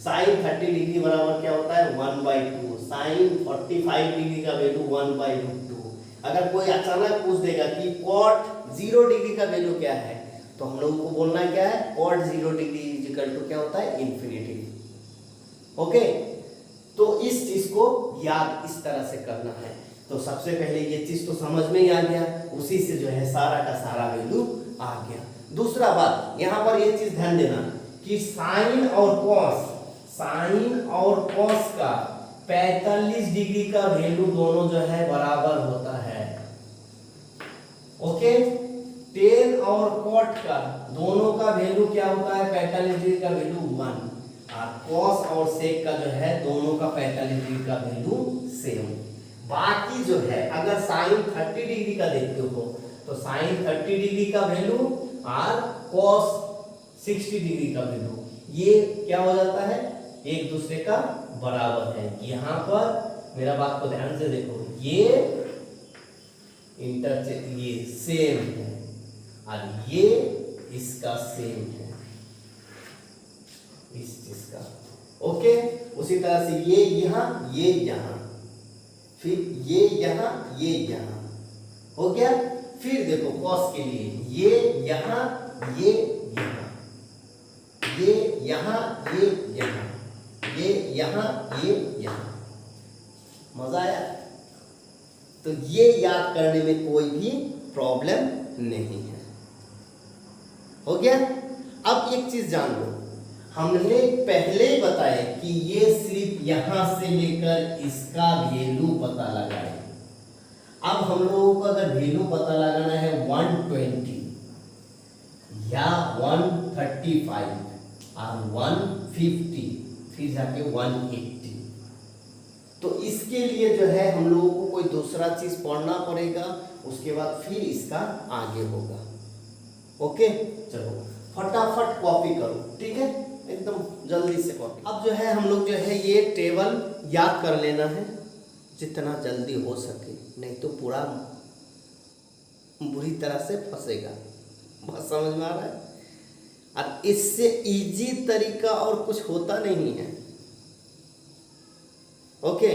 sin 30 डिग्री बराबर क्या होता है, 1/2, sin 45 डिग्री का वैल्यू 1/√2। अगर कोई अचानक पूछ देगा कि cot 0 डिग्री का वैल्यू क्या है, तो हम लोगों को बोलना क्या है, cot 0 degree is equal to क्या होता है, इन्फिनिटी। ओके, तो इस चीज को याद इस तरह से करना है। तो सबसे पहले ये चीज तो समझ में ही आ गया, उसी से जो है सारा का सारा वैल्यू आ गया। दूसरा बात यहाँ पर ये चीज ध्यान देना कि साइन और कॉस, साइन और कॉस का 45 डिग्री का वैल्यू दोनों जो है बराबर होता है। ओके, टेन और कॉट का दोनों का वैल्यू क्या होता है? 45 डिग्री का वैल्यू 1, और कॉस और सेक का जो है दोनों का 45 डिग्री का वैल्यू सेम। बाकी जो है अगर साइन 30 डिग्री का देखते हो तो साइन 30 डिग्री का वैल्यू और कॉस 60 डिग्री का वैल्यू, ये क्या हो जाता है? एक दूसरे का बराबर है। यहाँ पर मेरा बात को ध्यान से देखो, ये इंटरचेंज, ये सेम है और ये इसका सेम है, इस चीज का। ओके, उसी तरह से ये यहाँ, ये यहाँ, फिर ये यहाँ, ये यहाँ, हो गया। फिर देखो कॉस के लिए ये यहाँ, ये यहाँ, ये यहाँ, ये यहाँ, ये यहाँ, ये यहाँ। मजा आया? तो ये याद करने में कोई भी प्रॉब्लम नहीं है। हो गया? अब एक चीज जान लो, हमने पहले ही बताया कि ये सिर्फ यहां से लेकर इसका वैल्यू पता लगाए। अब हम लोगों को अगर वैल्यू पता लगाना है 120 या 135 और 150, फिर जाके 180, तो इसके लिए जो है हम लोगों को कोई दूसरा चीज पढ़ना पड़ेगा, उसके बाद फिर इसका आगे होगा। ओके, चलो फटाफट कॉपी करो, ठीक है? एकदम जल्दी से कॉपी। अब जो है हम लोग जो है ये टेबल याद कर लेना है जितना जल्दी हो सके, नहीं तो पूरा बुरी तरह से फंसेगा। बात समझ में आ रहा है? और इससे इजी तरीका और कुछ होता नहीं है। ओके,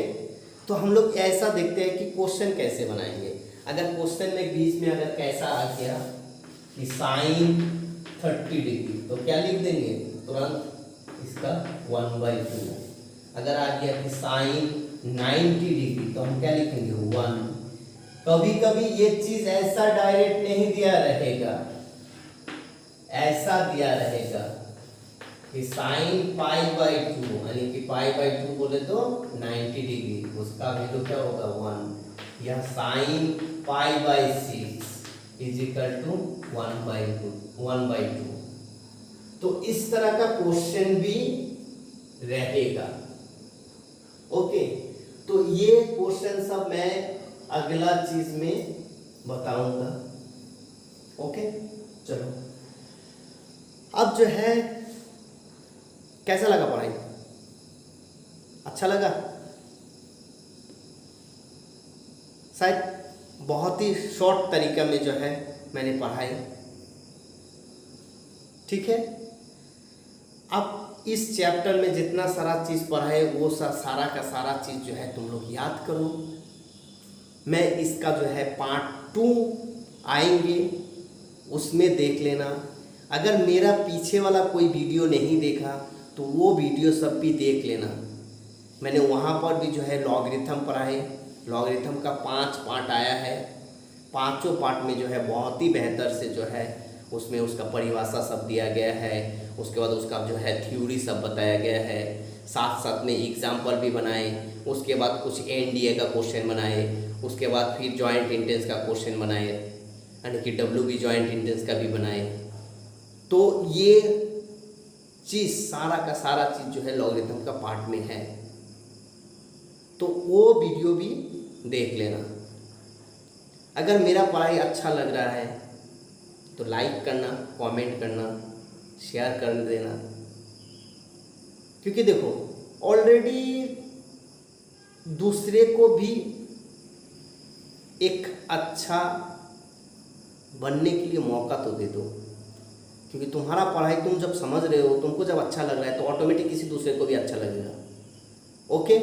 तो हम लोग ऐसा देखते हैं कि क्वेश्चन कैसे बनाएंगे। अगर क्वेश्चन में बीच में अगर कैसा आ गया कि साइन 30 डिग्री, तो क्या लिख देंगे तुरंत इसका 1/2। अगर आ गया कि साइन 90 डिग्री, तो हम क्या लिखेंगे 1। कभी कभी ये चीज ऐसा डायरेक्ट नहीं दिया रहेगा, ऐसा दिया रहेगा कि साइन π/2, यानी कि π/2 बोले तो 90 डिग्री, उसका वैल्यू क्या होगा 1। या साइन π/6 इज इक्वल टू 1/2। तो इस तरह का क्वेश्चन भी रहेगा। ओके, तो ये क्वेश्चन सब मैं अगला चीज में बताऊंगा। ओके, चलो अब जो है कैसा लगा पढ़ाई? अच्छा लगा? शायद बहुत ही शॉर्ट तरीका में जो है मैंने पढ़ाई, ठीक है? अब इस चैप्टर में जितना सारा चीज़ पढ़ा है वो सारा का सारा चीज़ जो है तुम लोग याद करो। मैं इसका जो है पार्ट 2 आएंगे, उसमें देख लेना। अगर मेरा पीछे वाला कोई वीडियो नहीं देखा तो वो वीडियो सब भी देख लेना। मैंने वहाँ पर भी जो है लॉगरिथम पढ़ाए, लॉगरिथम का 5 पार्ट आया है। पांचों पार्ट में जो है बहुत ही बेहतर से जो है उसमें उसका परिभाषा सब दिया गया है, उसके बाद उसका जो है थ्योरी सब बताया गया है, साथ साथ में एग्जाम्पल भी बनाए, उसके बाद कुछ एनडीए का क्वेश्चन बनाए, उसके बाद फिर जॉइंट इंटेंस का क्वेश्चन बनाए, यानी कि डब्ल्यूबी जॉइंट इंटेंस का भी बनाए। तो ये चीज़ सारा का सारा चीज़ जो है लॉगरिथम का पार्ट में है, तो वो वीडियो भी देख लेना। अगर मेरा पढ़ाई अच्छा लग रहा है तो लाइक करना, कमेंट करना, शेयर कर देना, क्योंकि देखो ऑलरेडी दूसरे को भी एक अच्छा बनने के लिए मौका तो दे दो, क्योंकि तुम्हारा पढ़ाई तुम जब समझ रहे हो, तुमको जब अच्छा लग रहा है तो ऑटोमेटिक किसी दूसरे को भी अच्छा लगेगा। ओके।